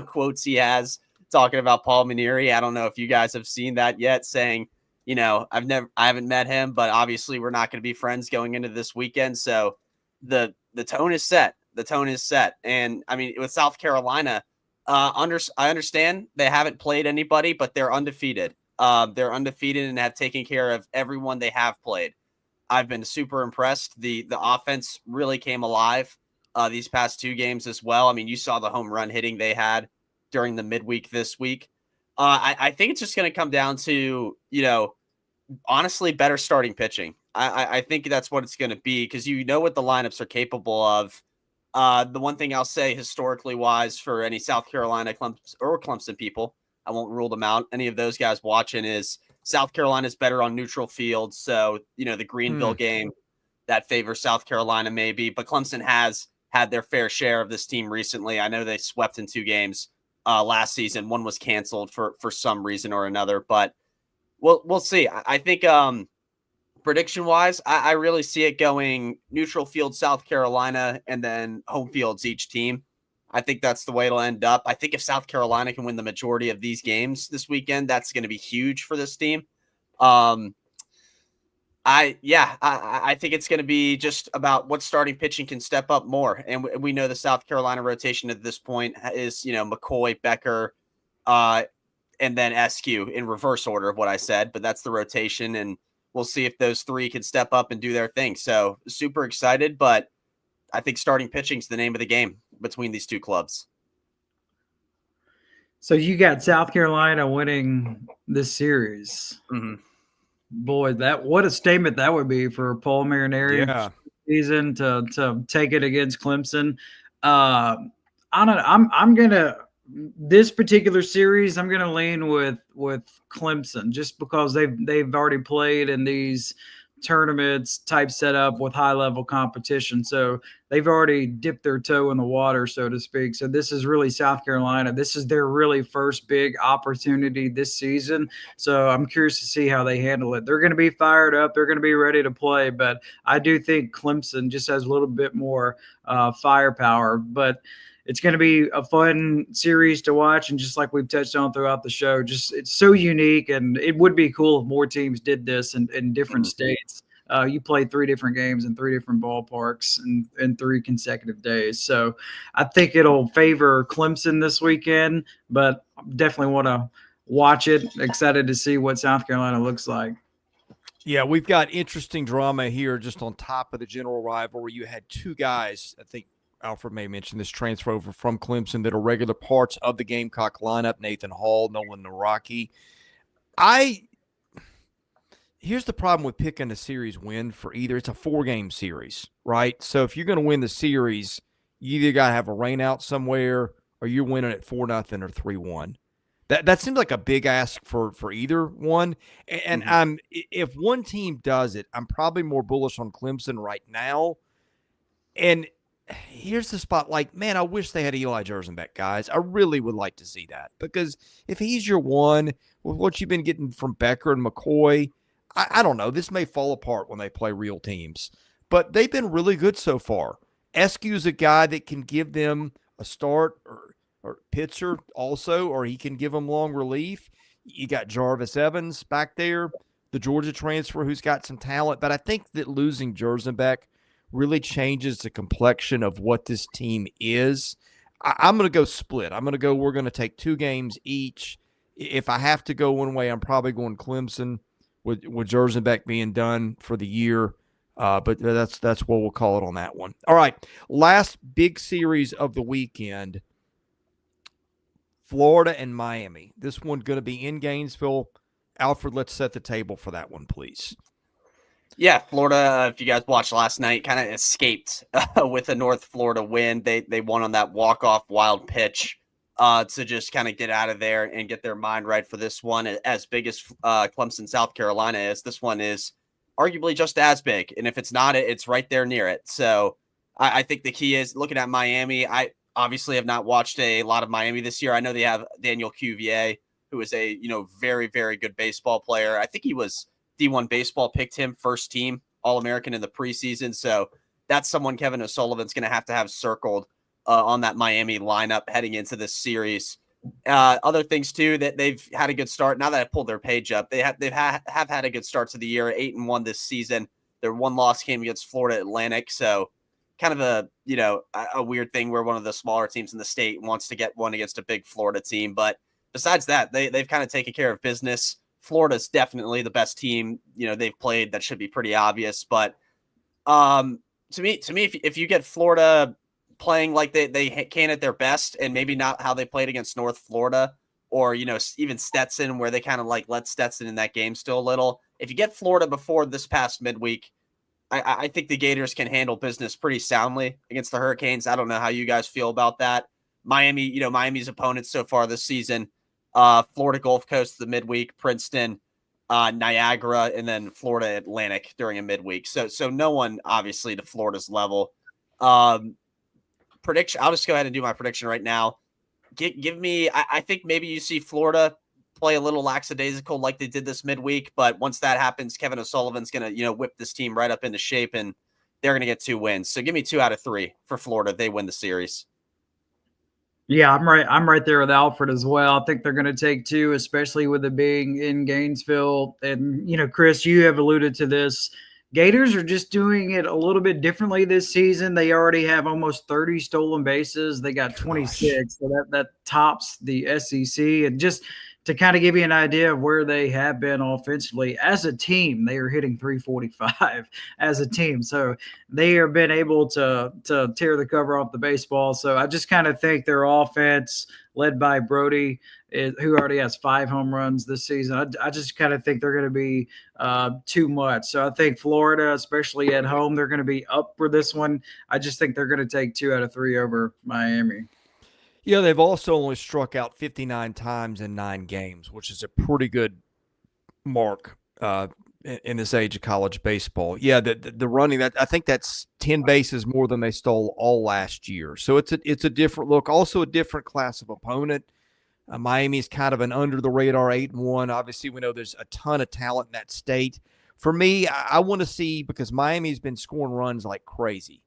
quotes he has talking about Paul Maneri. I don't know if you guys have seen that yet, saying, I haven't met him, but obviously we're not going to be friends going into this weekend. So the tone is set. The tone is set. And I mean, with South Carolina, I understand they haven't played anybody, but they're undefeated. They're undefeated and have taken care of everyone they have played. I've been super impressed. The offense really came alive these past two games as well. I mean, you saw the home run hitting they had during the midweek this week. I think it's just going to come down to, honestly, better starting pitching. I think that's what it's going to be, because what the lineups are capable of. The one thing I'll say historically wise for any South Carolina Clemson people, I won't rule them out, any of those guys watching, is South Carolina's better on neutral field. So, the Greenville game that favors South Carolina maybe, but Clemson has had their fair share of this team recently. I know they swept in 2 games last season. One was canceled for some reason or another, but we'll see. I think prediction wise, I really see it going neutral field South Carolina and then home fields each team. I think that's the way it'll end up. I think if South Carolina can win the majority of these games this weekend, that's going to be huge for this team. I think it's going to be just about what starting pitching can step up more. And we know the South Carolina rotation at this point is, McCoy, Becker, and then SQ in reverse order of what I said, but that's the rotation. And we'll see if those 3 can step up and do their thing. So super excited, but I think starting pitching is the name of the game between these two clubs. So you got South Carolina winning this series. Mm-hmm. Boy, what a statement that would be for Paul Marineri season to take it against Clemson. I don't know. I'm gonna, this particular series, I'm gonna lean with Clemson, just because they've already played in these tournaments type setup with high level competition. So they've already dipped their toe in the water, so to speak. So this is really South Carolina. This is their really first big opportunity this season. So I'm curious to see how they handle it. They're going to be fired up. They're going to be ready to play, but I do think Clemson just has a little bit more firepower. But it's going to be a fun series to watch. And just like we've touched on throughout the show, it's so unique. And it would be cool if more teams did this in different states. You played 3 different games in 3 different ballparks in 3 consecutive days. So I think it'll favor Clemson this weekend, but definitely want to watch it. Excited to see what South Carolina looks like. Yeah, we've got interesting drama here just on top of the general rivalry. You had 2 guys, I think Alfred may mention this, transfer over from Clemson that are regular parts of the Gamecock lineup: Nathan Hall, Nolan Naraki. Here's the problem with picking a series win for either. It's a 4-game series, right? So if you're going to win the series, you either got to have a rain out somewhere or you're winning at 4-0 or 3-1. That seems like a big ask for either one. And if one team does it, I'm probably more bullish on Clemson right now. And here's the spot. Like, man, I wish they had Eli Jersenbeck, guys. I really would like to see that, because if he's your one with what you've been getting from Becker and McCoy, I don't know. This may fall apart when they play real teams, but they've been really good so far. Escu's a guy that can give them a start or pitcher also, or he can give them long relief. You got Jarvis Evans back there, the Georgia transfer, who's got some talent. But I think that losing Jersenbeck really changes the complexion of what this team is. I'm going to go split. We're going to take 2 games each. If I have to go one way, I'm probably going Clemson with Jersenbeck being done for the year. But that's what we'll call it on that one. All right, last big series of the weekend, Florida and Miami. This one going to be in Gainesville. Alfred, let's set the table for that one, please. Yeah, Florida, if you guys watched last night, kind of escaped with a North Florida win. They won on that walk-off wild pitch to just kind of get out of there and get their mind right for this one. As big as Clemson, South Carolina is, this one is arguably just as big. And if it's not, it's right there near it. So I think the key is looking at Miami. I obviously have not watched a lot of Miami this year. I know they have Daniel Cuvier, who is a very, very good baseball player. I think he was D1 Baseball picked him first team All-American in the preseason. So that's someone Kevin O'Sullivan's going to have circled on that Miami lineup heading into this series. Other things too, that they've had a good start. Now that I pulled their page up, they've had a good start to the year, 8-1 this season. Their one loss came against Florida Atlantic. So kind of a weird thing where one of the smaller teams in the state wants to get one against a big Florida team. But besides that, they've kind of taken care of business. Florida's definitely the best team, they've played. That should be pretty obvious. But to me, if you get Florida playing like they can at their best, and maybe not how they played against North Florida, or even Stetson, where they kind of like let Stetson in that game still a little. If you get Florida before this past midweek, I think the Gators can handle business pretty soundly against the Hurricanes. I don't know how you guys feel about that. Miami, Miami's opponents so far this season. Florida Gulf Coast the midweek, Princeton, Niagara, and then Florida Atlantic during a midweek. So no one obviously to Florida's level. Prediction. I'll just go ahead and do my prediction right now. Give me. I think maybe you see Florida play a little lackadaisical like they did this midweek, but once that happens, Kevin O'Sullivan's gonna whip this team right up into shape, and they're gonna get 2 wins. So give me 2 out of 3 for Florida. They win the series. Yeah, I'm right there with Alfred as well. I think they're going to take 2, especially with it being in Gainesville. And, Chris, you have alluded to this. Gators are just doing it a little bit differently this season. They already have almost 30 stolen bases. They got 26. So that tops the SEC. And just to kind of give you an idea of where they have been offensively as a team, they are hitting 345 as a team. So they have been able to tear the cover off the baseball. So I just kind of think their offense, led by Brody, who already has 5 home runs this season, I just kind of think they're going to be too much. So I think Florida, especially at home, they're going to be up for this one. I just think they're going to take 2 out of 3 over Miami. Yeah, they've also only struck out 59 times in 9 games, which is a pretty good mark in this age of college baseball. Yeah, the running, that I think that's 10 bases more than they stole all last year. So it's a different look, also a different class of opponent. Miami's kind of an under-the-radar 8-1. Obviously, we know there's a ton of talent in that state. For me, I want to see, because Miami's been scoring runs like crazy,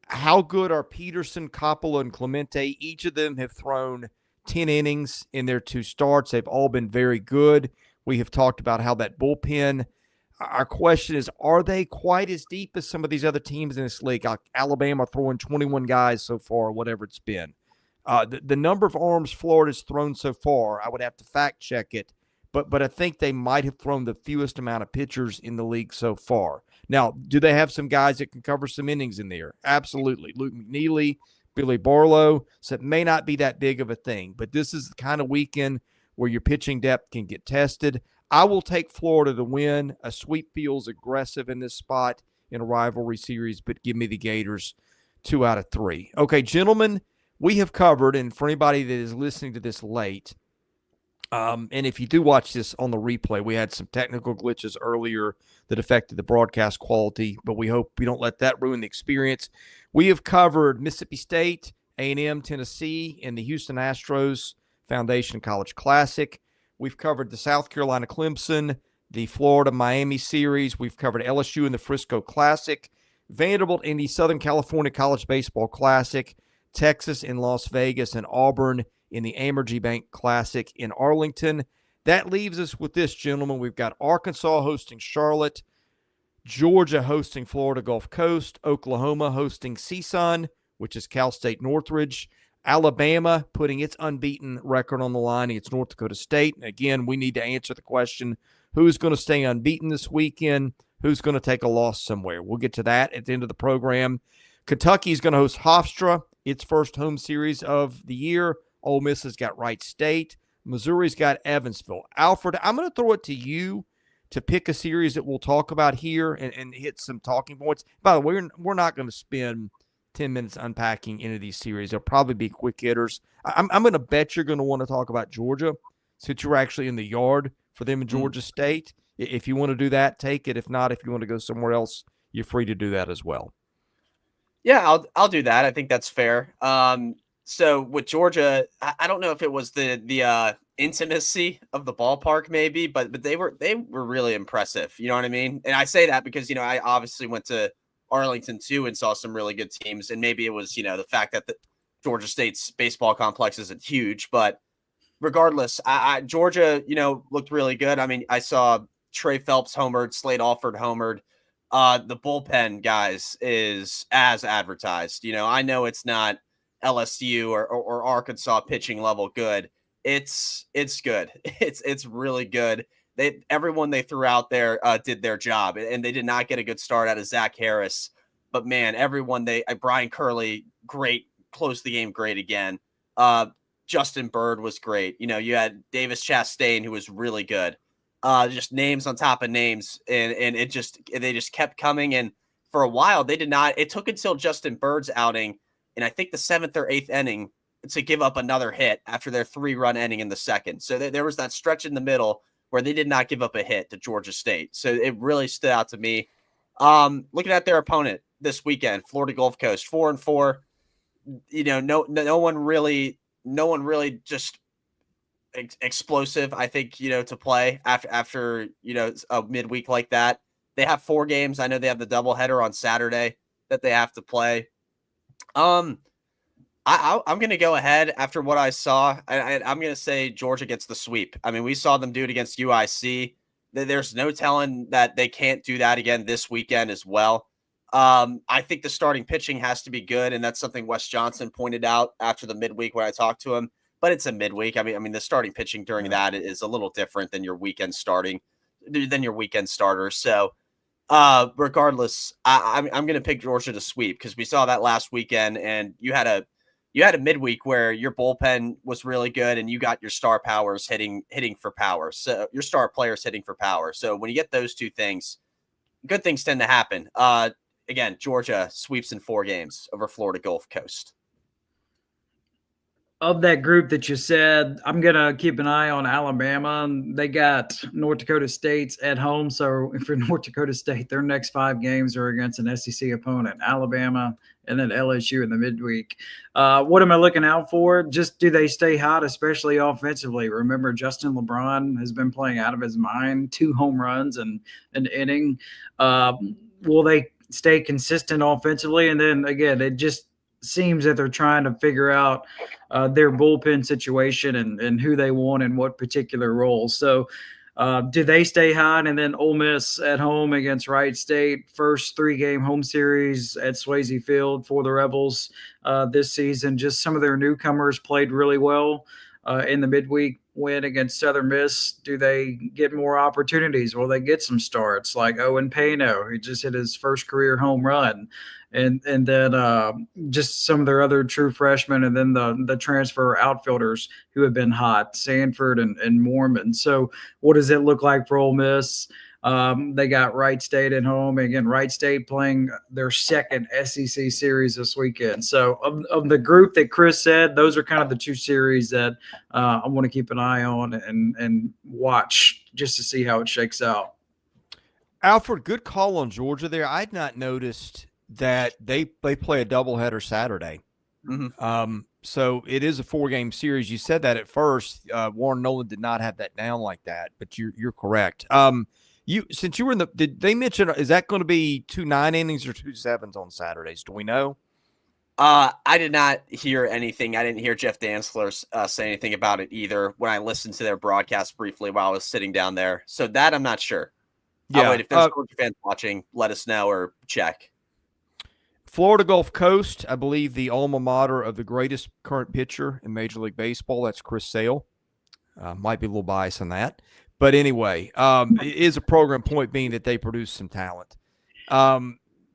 how good are Peterson, Coppola, and Clemente? Each of them have thrown 10 innings in their 2 starts. They've all been very good. We have talked about how that bullpen. Our question is, are they quite as deep as some of these other teams in this league? Alabama throwing 21 guys so far, whatever it's been. The number of arms Florida's thrown so far, I would have to fact check it, but I think they might have thrown the fewest amount of pitchers in the league so far. Now, do they have some guys that can cover some innings in there? Absolutely. Luke McNeely, Billy Barlow. So it may not be that big of a thing, but this is the kind of weekend where your pitching depth can get tested. I will take Florida to win. A sweep feels aggressive in this spot in a rivalry series, but give me the Gators 2 out of 3. Okay, gentlemen, we have covered, and for anybody that is listening to this late, and if you do watch this on the replay, we had some technical glitches earlier that affected the broadcast quality, but we hope we don't let that ruin the experience. We have covered Mississippi State, A&M, Tennessee, and the Houston Astros Foundation College Classic. We've covered the South Carolina Clemson, the Florida-Miami series. We've covered LSU and the Frisco Classic, Vanderbilt and the Southern California College Baseball Classic, Texas and Las Vegas, and Auburn in the Amergy Bank Classic in Arlington. That leaves us with this, gentlemen. We've got Arkansas hosting Charlotte, Georgia hosting Florida Gulf Coast, Oklahoma hosting CSUN, which is Cal State Northridge, Alabama putting its unbeaten record on the line against North Dakota State. And again, we need to answer the question, who's going to stay unbeaten this weekend? Who's going to take a loss somewhere? We'll get to that at the end of the program. Kentucky is going to host Hofstra, its first home series of the year. Ole Miss has got Wright State. Missouri's got Evansville. Alfred, I'm going to throw it to you to pick a series that we'll talk about here and hit some talking points. By the way, we're not going to spend 10 minutes unpacking any of these series. They'll probably be quick hitters. I'm going to bet you're going to want to talk about Georgia since you're actually in the yard for them in Georgia State. If you want to do that, take it. If not, if you want to go somewhere else, you're free to do that as well. Yeah, I'll do that. I think that's fair. So with Georgia, I don't know if it was the intimacy of the ballpark, maybe, but they were really impressive. You know what I mean? And I say that because I obviously went to Arlington too and saw some really good teams, and maybe it was the fact that the Georgia State's baseball complex isn't huge, but regardless, Georgia looked really good. I mean, I saw Trey Phelps homered, Slade Alford homered. The bullpen, guys, is as advertised. I know it's not LSU or Arkansas pitching level good. It's good. It's really good. Everyone they threw out there did their job, and they did not get a good start out of Zach Harris. But man, everyone Brian Curley, great, closed the game great again. Justin Bird was great. You had Davis Chastain, who was really good. Just names on top of names, and they just kept coming. And for a while, they did not. It took until Justin Bird's outing, and I think the 7th or 8th inning, to give up another hit after their 3-run inning in the second. So there was that stretch in the middle where they did not give up a hit to Georgia State. So it really stood out to me. Looking at their opponent this weekend, Florida Gulf Coast, 4-4. No one really just explosive, I think, to play after a midweek like that. They have 4 games. I know they have the doubleheader on Saturday that they have to play. I'm going to go ahead after what I saw. I'm going to say Georgia gets the sweep. I mean, we saw them do it against UIC. There's no telling that they can't do that again this weekend as well. I think the starting pitching has to be good, and that's something Wes Johnson pointed out after the midweek when I talked to him. But it's a midweek. I mean, the starting pitching during that is a little different than your weekend starters. So, regardless, I'm going to pick Georgia to sweep because we saw that last weekend, and you had a midweek where your bullpen was really good, and you got your star powers hitting for power. So your star players hitting for power. So when you get those two things, good things tend to happen. Again, Georgia sweeps in 4 games over Florida Gulf Coast. Of that group that you said, I'm going to keep an eye on Alabama. They got North Dakota State's at home. So if you're North Dakota State, their next 5 games are against an SEC opponent, Alabama, and then LSU in the midweek. What am I looking out for? Just do they stay hot, especially offensively? Remember, Justin LeBron has been playing out of his mind, 2 home runs and an inning. Will they stay consistent offensively? And then, again, it just seems that they're trying to figure out their bullpen situation and who they want in what particular role. So do they stay hot? And then Ole Miss at home against Wright State, first 3-game home series at Swayze Field for the Rebels this season. Just some of their newcomers played really well in the midweek win against Southern Miss. Do they get more opportunities? Will they get some starts like Owen Pano, who just hit his first career home run? And then just some of their other true freshmen, and then the transfer outfielders who have been hot, Sanford and Mormon. So what does it look like for Ole Miss? They got Wright State at home. Again, Wright State playing their second SEC series this weekend. So of the group that Chris said, those are kind of the 2 series that I want to keep an eye on and watch just to see how it shakes out. Alfred, good call on Georgia there. I'd not noticed that they play a doubleheader Saturday. Mm-hmm. So it is a 4-game series. You said that at first. Warren Nolan did not have that down like that, but you're correct. Since you were did they mention, is that going to be 2 9 innings or 2 7s on Saturdays? Do we know? I did not hear anything. I didn't hear Jeff Dantzler say anything about it either when I listened to their broadcast briefly while I was sitting down there. So that I'm not sure. Yeah. Wait, if there's Georgia fans watching, let us know or check. Florida Gulf Coast, I believe the alma mater of the greatest current pitcher in Major League Baseball. That's Chris Sale. Might be a little biased on that. But anyway, it is a program, point being that they produce some talent.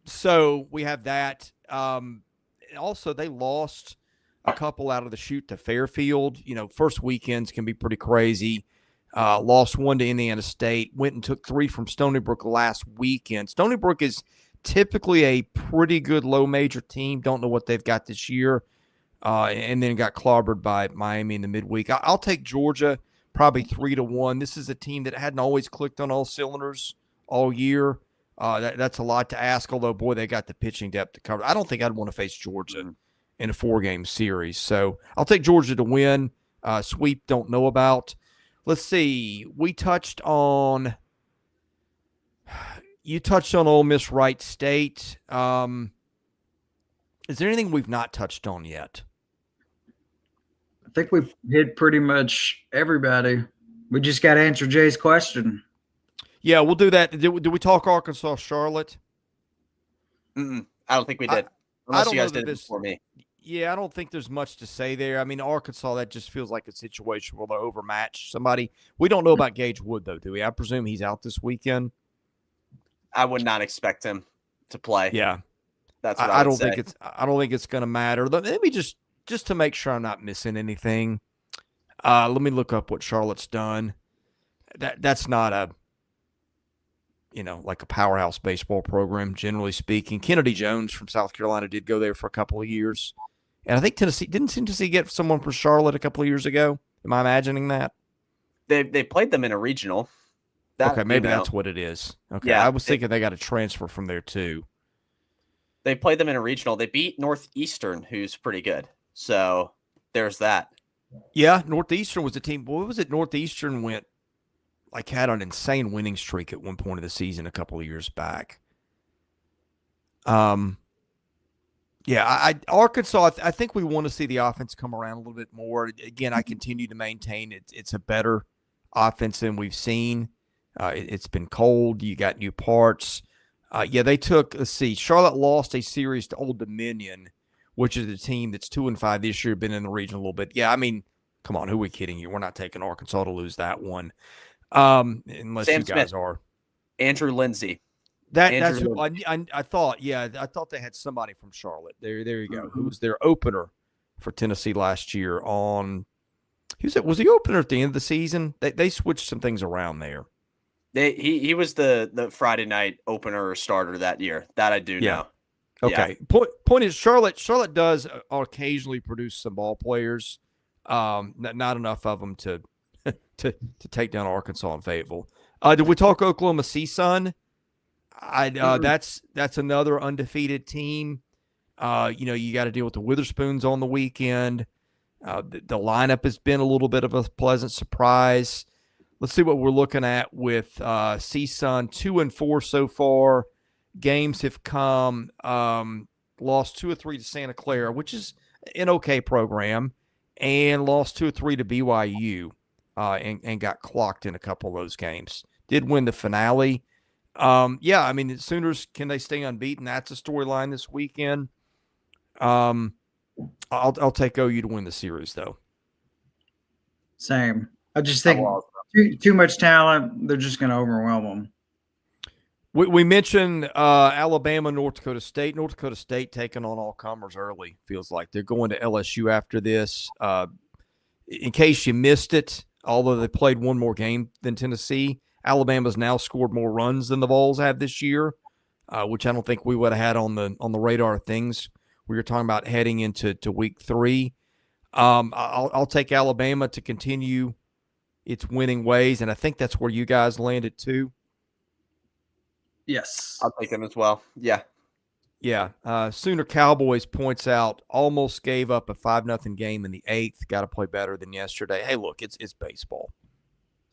So we have that. Also, they lost a couple out of the chute to Fairfield. First weekends can be pretty crazy. lost 1 to Indiana State, went and took 3 from Stony Brook last weekend. Stony Brook is typically a pretty good low major team. Don't know what they've got this year. And then got clobbered by Miami in the midweek. I'll take Georgia probably 3-1. This is a team that hadn't always clicked on all cylinders all year. That's a lot to ask, although, boy, they got the pitching depth to cover. I don't think I'd want to face Georgia in a 4-game series. So I'll take Georgia to win. Sweep, don't know about. Let's see. You touched on Ole Miss Wright State. Is there anything we've not touched on yet? I think we've hit pretty much everybody. We just got to answer Jay's question. Yeah, we'll do that. Did we talk Arkansas, Charlotte? I don't think we did. I don't you guys know did it before me. Yeah, I don't think there's much to say there. I mean, Arkansas, that just feels like a situation where they're overmatched somebody. We don't know about Gage Wood, though, do we? I presume he's out this weekend. I would not expect him to play. Yeah, that's what I would don't say. think I don't think it's going to matter. Let me just to make sure I'm not missing anything. Let me look up what Charlotte's done. That's not a like a powerhouse baseball program, generally speaking. Kennedy Jones from South Carolina did go there for a couple of years. And I think Tennessee get someone from Charlotte a couple of years ago. Am I imagining that? They played them in a regional. Okay, maybe that's what it is. Okay, yeah, I was thinking they got a transfer from there too. They played them in a regional. They beat Northeastern, who's pretty good. So there's that. Yeah, Northeastern was a team. What was it? Northeastern had an insane winning streak at one point of the season a couple of years back. Yeah, Arkansas, I think we want to see the offense come around a little bit more. Again, I continue to maintain it's a better offense than we've seen. It's been cold. You got new parts. They took, let's see, Charlotte lost a series to Old Dominion, which is a team that's 2-5 this year, been in the region a little bit. Yeah, I mean, come on, who are we kidding you? We're not taking Arkansas to lose that one. Unless Sam you guys Smith. are. Andrew Lindsay. That's who I thought. Yeah, I thought they had somebody from Charlotte. There you go. Who was their opener for Tennessee last year? Was the opener at the end of the season? They switched some things around there. He was the Friday night opener or starter that year. That I do know. Okay. Yeah. Point is, Charlotte does occasionally produce some ball players. Not enough of them to take down Arkansas and Fayetteville. Did we talk Oklahoma CSUN? That's another undefeated team. You got to deal with the Witherspoons on the weekend. The lineup has been a little bit of a pleasant surprise. Let's see what we're looking at with CSUN. 2-4 so far. Games have come. Lost 2 or 3 to Santa Clara, which is an okay program, and lost 2 or 3 to BYU, and got clocked in a couple of those games. Did win the finale. I mean, the Sooners, can they stay unbeaten? That's a storyline this weekend. I'll take OU to win the series, though. Same. I just think too much talent. They're just going to overwhelm them. We mentioned Alabama, North Dakota State. North Dakota State taking on all comers early, feels like. They're going to LSU after this. In case you missed it, although they played one more game than Tennessee, Alabama's now scored more runs than the Vols have this year, which I don't think we would have had on the radar of things. We were talking about heading into week 3. I'll take Alabama to continue its winning ways, and I think that's where you guys landed too. Yes. I'll take them as well. Yeah. Yeah. Sooner Cowboys points out almost gave up a 5-0 game in the 8th. Got to play better than yesterday. Hey, look, it's baseball.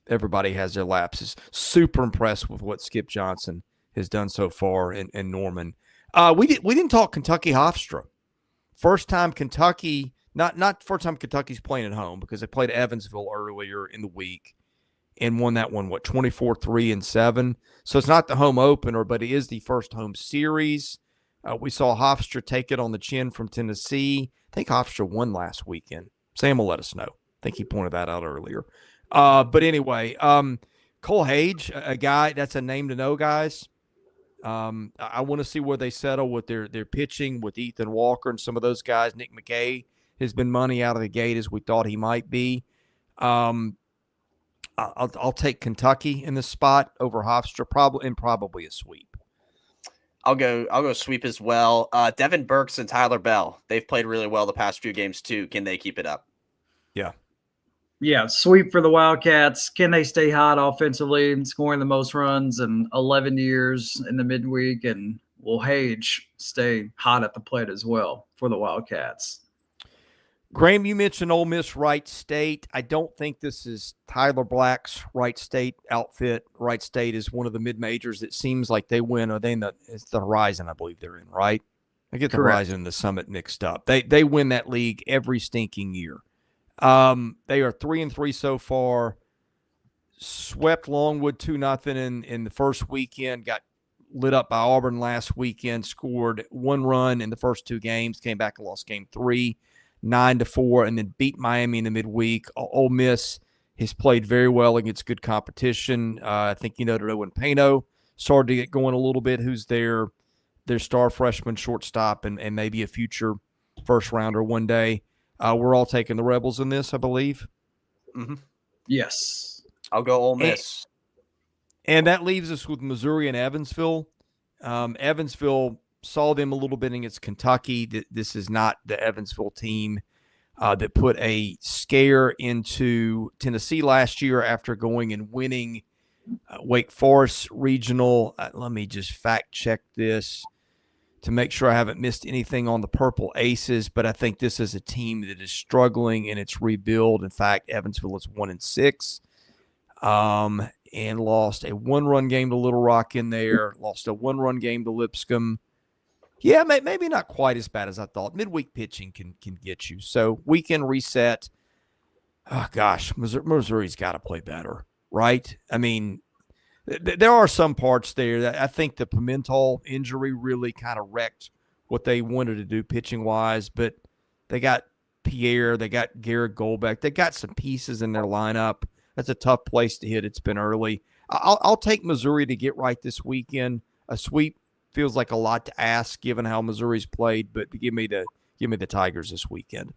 Everybody has their lapses. Super impressed with what Skip Johnson has done so far in Norman. We didn't talk Kentucky Hofstra. First time Kentucky, not first time Kentucky's playing at home, because they played Evansville earlier in the week and won that one, 24-3-7. So it's not the home opener, but it is the first home series. We saw Hofstra take it on the chin from Tennessee. I think Hofstra won last weekend. Sam will let us know. I think he pointed that out earlier. But anyway, Cole Hage, a guy that's a name to know, guys. I want to see where they settle with their pitching with Ethan Walker and some of those guys. Nick McKay has been money out of the gate as we thought he might be. I'll take Kentucky in this spot over Hofstra, probably a sweep. I'll go sweep as well. Devin Burks and Tyler Bell. They've played really well the past few games too. Can they keep it up? Yeah. Yeah, sweep for the Wildcats. Can they stay hot offensively, scoring the most runs in 11 years in the midweek? And will Hage stay hot at the plate as well for the Wildcats? Graham, you mentioned Ole Miss Wright State. I don't think this is Tyler Black's Wright State outfit. Wright State is one of the mid-majors. It seems like they win. It's the Horizon, I believe they're in, right? I get the Correct. Horizon and the Summit mixed up. They win that league every stinking year. They are 3-3 so far. Swept Longwood 2-0 in the first weekend. Got lit up by Auburn last weekend. Scored 1 run in the first 2 games. Came back and lost game 3, 9-4, and then beat Miami in the midweek. Ole Miss has played very well against good competition. I think you know that Owen Pano started to get going a little bit. Who's their star freshman shortstop and maybe a future first rounder one day. We're all taking the Rebels in this, I believe. Mm-hmm. Yes. I'll go Ole Miss. And that leaves us with Missouri and Evansville. Evansville saw them a little bit against Kentucky. This is not the Evansville team that put a scare into Tennessee last year after going and winning Wake Forest Regional. Let me just fact check this to make sure I haven't missed anything on the Purple Aces, but I think this is a team that is struggling in its rebuild. In fact, Evansville is 1-6. And lost a 1-run game to Little Rock in there, lost a 1-run game to Lipscomb. Yeah, maybe not quite as bad as I thought. Midweek pitching can get you. So weekend reset. Oh, gosh, Missouri's got to play better, right? I mean, there are some parts there that I think the Pimentel injury really kind of wrecked what they wanted to do pitching-wise, but they got Pierre, they got Garrett Goldbeck, they got some pieces in their lineup. That's a tough place to hit. It's been early. I'll take Missouri to get right this weekend. A sweep feels like a lot to ask given how Missouri's played, but give me the Tigers this weekend.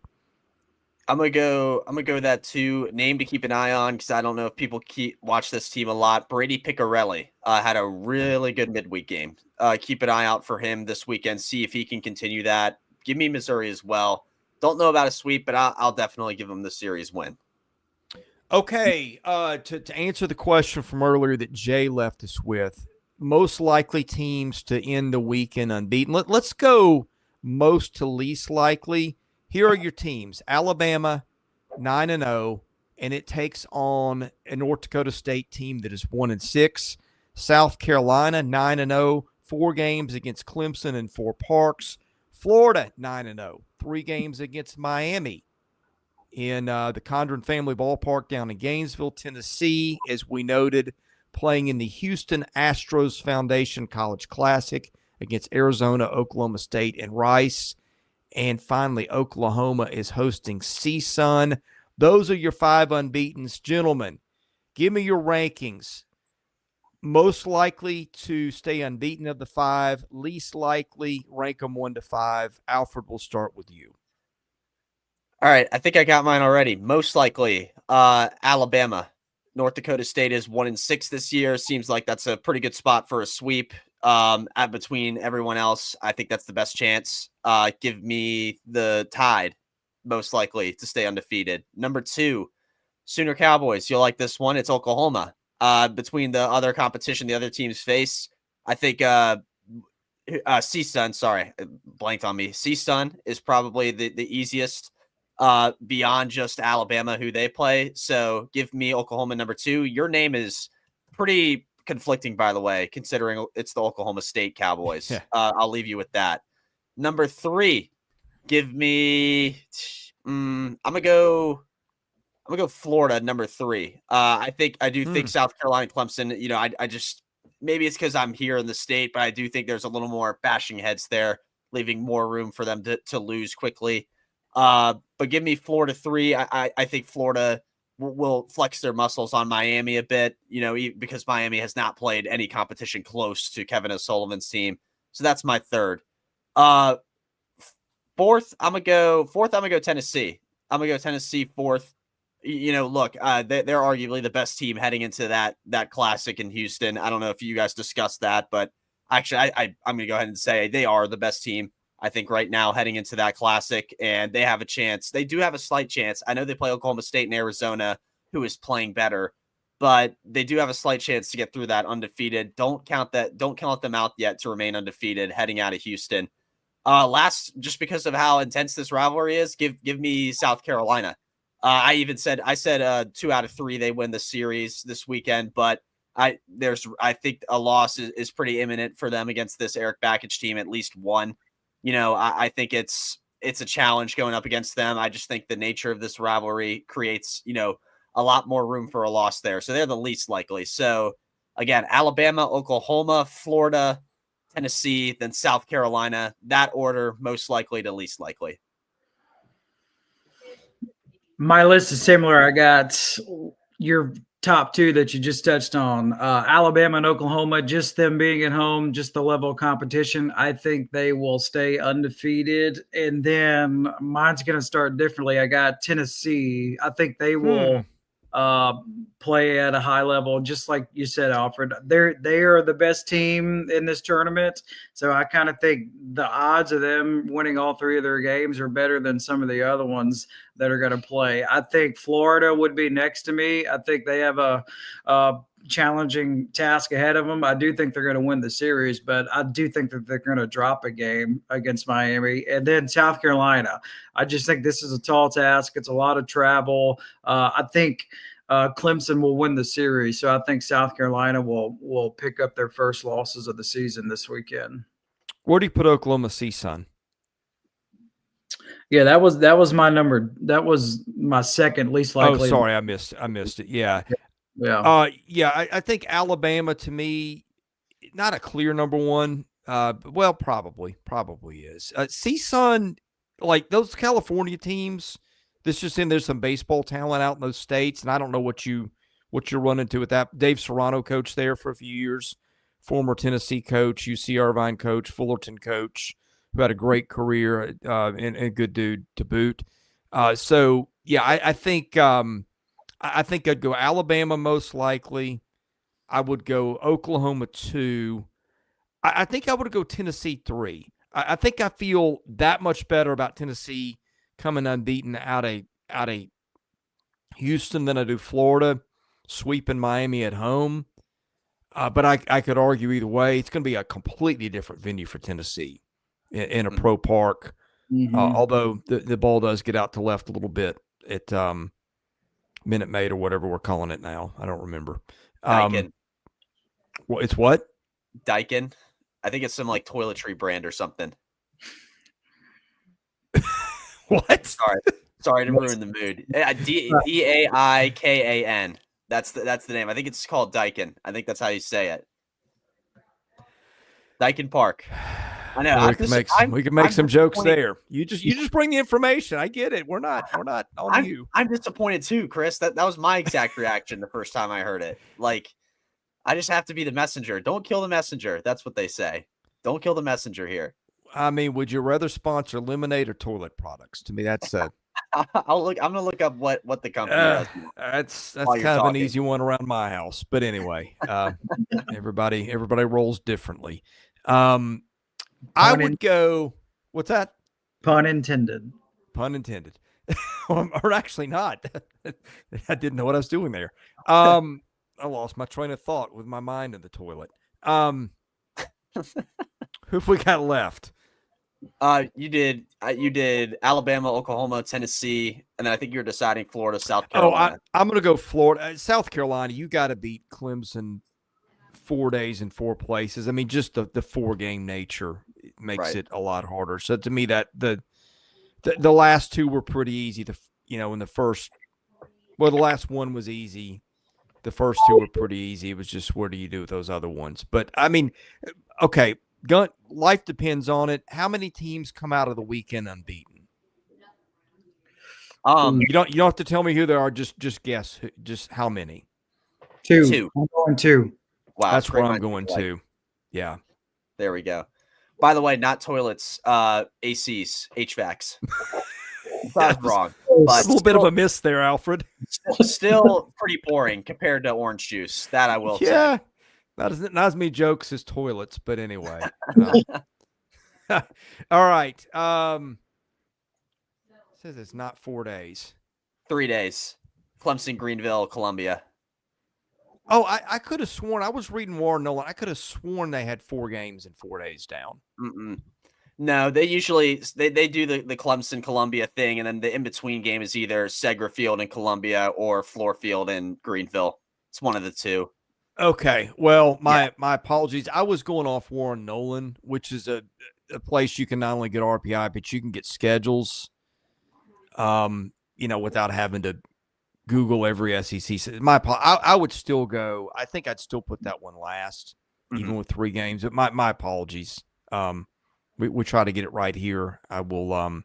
I'm gonna go that too. Name to keep an eye on because I don't know if people watch this team a lot. Brady Piccarelli had a really good midweek game. Keep an eye out for him this weekend. See if he can continue that. Give me Missouri as well. Don't know about a sweep, but I'll definitely give them the series win. Okay, to answer the question from earlier that Jay left us with, most likely teams to end the weekend unbeaten. Let's go most to least likely. Here are your teams. Alabama, 9-0, and it takes on a North Dakota State team that is 1-6. South Carolina, 9-0, 4 games against Clemson and 4 Parks. Florida, 9-0, 3 games against Miami in the Condren Family Ballpark down in Gainesville, Tennessee, as we noted, playing in the Houston Astros Foundation College Classic against Arizona, Oklahoma State, and Rice. And finally, Oklahoma is hosting CSUN. Those are your 5 unbeatens. Gentlemen, give me your rankings. Most likely to stay unbeaten of the 5, least likely, rank them 1 to 5. Alfred, we'll start with you. All right, I think I got mine already. Most likely, Alabama. North Dakota State is 1-6 this year. Seems like that's a pretty good spot for a sweep. Between everyone else, I think that's the best chance. Give me the Tide, most likely to stay undefeated. Number 2, Sooner Cowboys. You'll like this one. It's Oklahoma. Between the other competition the other teams face, I think CSUN. Sorry, blanked on me. CSUN is probably the easiest. Beyond just Alabama, who they play. So give me Oklahoma number 2. Your name is pretty conflicting, by the way, considering it's the Oklahoma State Cowboys. Yeah. I'll leave you with that. Number 3, give me. I'm gonna go Florida number 3. I do think South Carolina, Clemson. You know, I just maybe it's because I'm here in the state, but I do think there's a little more bashing heads there, leaving more room for them to lose quickly. But give me Florida 3. I think Florida will flex their muscles on Miami a bit, you know, because Miami has not played any competition close to Kevin O'Sullivan's team. So that's my 3rd. Fourth, I'm gonna go Tennessee. I'm gonna go Tennessee 4th. Look, they're arguably the best team heading into that classic in Houston. I don't know if you guys discussed that, but actually, I'm going to go ahead and say they are the best team, I think, right now heading into that classic, and they have a chance. They do have a slight chance. I know they play Oklahoma State and Arizona, who is playing better, but they do have a slight chance to get through that undefeated. Don't count them out yet to remain undefeated heading out of Houston. Just because of how intense this rivalry is, give me South Carolina. I said 2 out of 3 they win the series this weekend, but I think a loss is pretty imminent for them against this Eric Bakich team, at least one. I think it's a challenge going up against them. I just think the nature of this rivalry creates, a lot more room for a loss there. So they're the least likely. So again, Alabama, Oklahoma, Florida, Tennessee, then South Carolina, that order, most likely to least likely. My list is similar. I got your top 2 that you just touched on, Alabama and Oklahoma, just them being at home, just the level of competition. I think they will stay undefeated. And then mine's going to start differently. I got Tennessee. I think they will play at a high level, just like you said, Alfred. They are the best team in this tournament. So I kind of think the odds of them winning all 3 of their games are better than some of the other ones that are going to play. I think Florida would be next to me. I think they have a challenging task ahead of them. I do think they're going to win the series, but I do think that they're going to drop a game against Miami. And then South Carolina. I just think this is a tall task. It's a lot of travel. I think Clemson will win the series. So I think South Carolina will pick up their first losses of the season this weekend. Where do you put Oklahoma CSUN? Yeah, that was my number. That was my second least likely. Oh, sorry, I missed it. Yeah. Yeah. I think Alabama, to me, not a clear number 1. Well, probably is. CSUN, like those California teams, there's some baseball talent out in those states, and I don't know what you're running into with that. Dave Serrano coached there for a few years, former Tennessee coach, UC Irvine coach, Fullerton coach, who had a great career and a good dude to boot. So yeah, I think I'd go Alabama most likely. I would go Oklahoma 2. I think I would go Tennessee 3. I think I feel that much better about Tennessee coming unbeaten out of Houston than I do Florida, sweeping Miami at home. But I could argue either way. It's going to be a completely different venue for Tennessee in a pro park. Mm-hmm. Although the ball does get out to left a little bit at Minute Maid or whatever we're calling it now. I don't remember. Daikin. It's what? Daikin. I think it's some like toiletry brand or something. What? Sorry to ruin the mood. Daikin. That's the name. I think it's called Daikin. I think that's how you say it. Daikin Park. I know. We can make some jokes there. You just bring the information. I get it. We're not on you. I'm disappointed too, Chris. That was my exact reaction the first time I heard it. Like, I just have to be the messenger. Don't kill the messenger. That's what they say. Don't kill the messenger here. I mean, would you rather sponsor lemonade or toilet products? To me, that's I'm gonna look up what the company does. That's kind of an easy one around my house. But anyway, everybody rolls differently. I would go. What's that? Pun intended. Pun intended. Or actually not. I didn't know what I was doing there. I lost my train of thought with my mind in the toilet. Who have we got left? You did Alabama, Oklahoma, Tennessee, and then I think you're deciding Florida, South Carolina. I'm going to go Florida. South Carolina, you got to beat Clemson 4 days in 4 places. I mean, just the 4-game nature makes it a lot harder. So to me, that the last 2 were pretty easy. In the first, the last one was easy. The first 2 were pretty easy. It was just what do you do with those other ones? But I mean, okay, life depends on it. How many teams come out of the weekend unbeaten? You don't have to tell me who they are. Just guess. Just how many? 2. I'm going 2. Wow, that's where I'm going to. Yeah. There we go. By the way, not toilets, ACs, HVACs. That's wrong. but a little bit of a miss there, Alfred. still pretty boring compared to orange juice. That I will say. Yeah, not as many jokes as toilets, but anyway. All right. Says it's not 4 days. 3 days. Clemson, Greenville, Columbia. Oh, I could have sworn I was reading Warren Nolan. I could have sworn they had 4 games in 4 days down. No, they usually they do the Clemson Columbia thing, and then the in between game is either Segra Field in Columbia or Floor Field in Greenville. It's one of the two. Okay. Well, my apologies. I was going off Warren Nolan, which is a place you can not only get RPI, but you can get schedules. Without having to Google every SEC. I would still go. I think I'd still put that one last, even with 3 games. But my apologies. We try to get it right here. I will.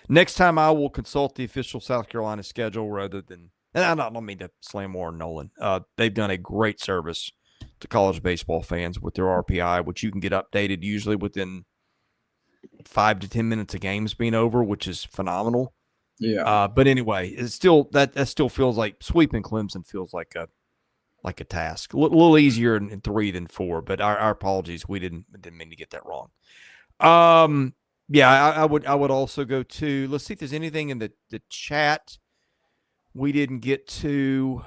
Next time I will consult the official South Carolina schedule rather than. And I don't mean to slam Warren Nolan. They've done a great service to college baseball fans with their RPI, which you can get updated usually within 5 to 10 minutes of games being over, which is phenomenal. Yeah. But anyway, it's still that still feels like sweeping Clemson feels like a task. A little easier in 3 than 4. But our apologies, we didn't mean to get that wrong. I would also go to. Let's see if there's anything in the chat we didn't get to.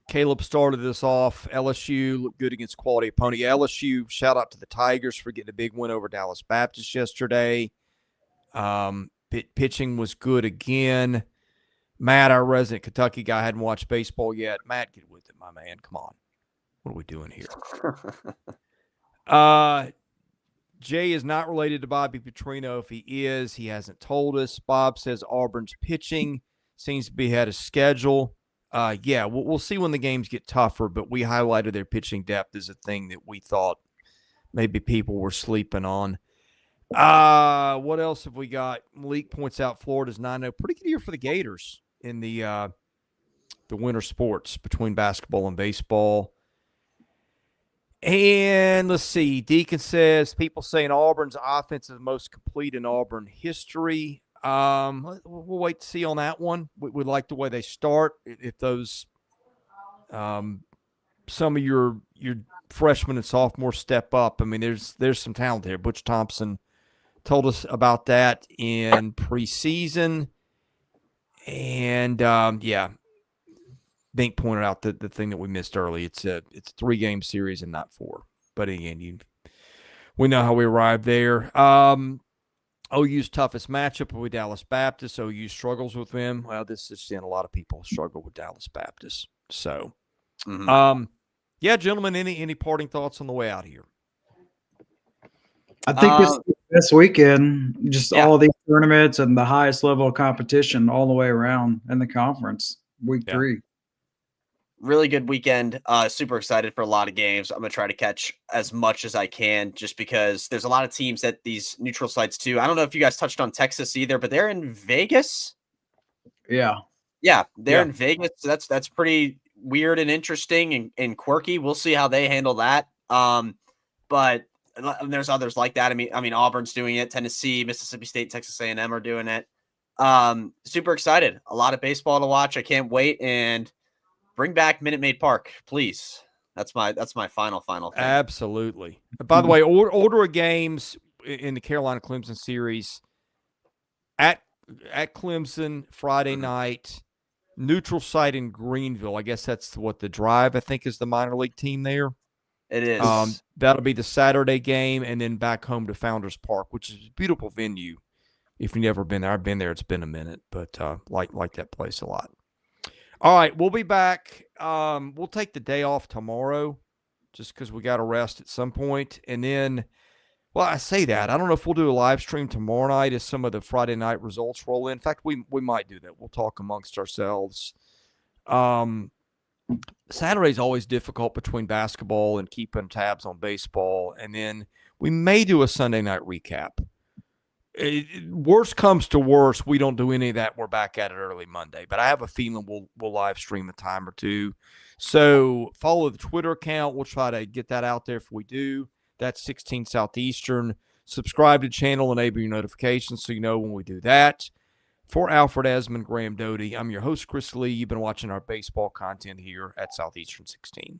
Caleb started this off. LSU looked good against quality opponent. Yeah, LSU, shout out to the Tigers for getting a big win over Dallas Baptist yesterday. Pitching was good again. Matt, our resident Kentucky guy, hadn't watched baseball yet. Matt, get with it, my man. Come on. What are we doing here? Jay is not related to Bobby Petrino. If he is, he hasn't told us. Bob says Auburn's pitching seems to be ahead of schedule. We'll see when the games get tougher, but we highlighted their pitching depth as a thing that we thought maybe people were sleeping on. What else have we got? Malik points out Florida's 9-0. Pretty good year for the Gators in the winter sports between basketball and baseball. And let's see. Deacon says people saying Auburn's offense is the most complete in Auburn history. We'll wait to see on that one. We like the way they start. If those some of your freshmen and sophomores step up, I mean, there's some talent there. Butch Thompson told us about that in preseason. And, Bink pointed out the thing that we missed early. It's a 3-game series and not 4. But again, we know how we arrived there. OU's toughest matchup will be Dallas Baptist. OU struggles with them. Well, this is seeing a lot of people struggle with Dallas Baptist. So, gentlemen, any parting thoughts on the way out here? I think this weekend, all these tournaments and the highest level of competition all the way around in the conference, week 3. Really good weekend. Super excited for a lot of games. I'm going to try to catch as much as I can just because there's a lot of teams at these neutral sites too. I don't know if you guys touched on Texas either, but they're in Vegas. Yeah. Yeah, they're in Vegas. So that's pretty weird and interesting and quirky. We'll see how they handle that. But there's others like that. I mean, Auburn's doing it. Tennessee, Mississippi State, Texas A&M are doing it. Super excited. A lot of baseball to watch. I can't wait. And bring back Minute Maid Park, please. That's my final thing. Absolutely. By the way, order of games in the Carolina Clemson series at Clemson Friday night, neutral site in Greenville. I guess that's what the Drive, I think, is the minor league team there. It is. That'll be the Saturday game, and then back home to Founders Park, which is a beautiful venue. If you've never been there, I've been there. It's been a minute, but like that place a lot. All right, we'll be back. We'll take the day off tomorrow just because we got to rest at some point. And then, well, I say that. I don't know if we'll do a live stream tomorrow night as some of the Friday night results roll in. In fact, we might do that. We'll talk amongst ourselves. Saturday's always difficult between basketball and keeping tabs on baseball. And then we may do a Sunday night recap. Worst comes to worst, we don't do any of that. We're back at it early Monday, but I have a feeling we'll live stream a time or two. So follow the Twitter account. We'll try to get that out there if we do. That's 16 Southeastern. Subscribe to the channel, enable your notifications so you know when we do that. For Alfred Ezman, Graham Doty, I'm your host, Chris Lee. You've been watching our baseball content here at Southeastern 16.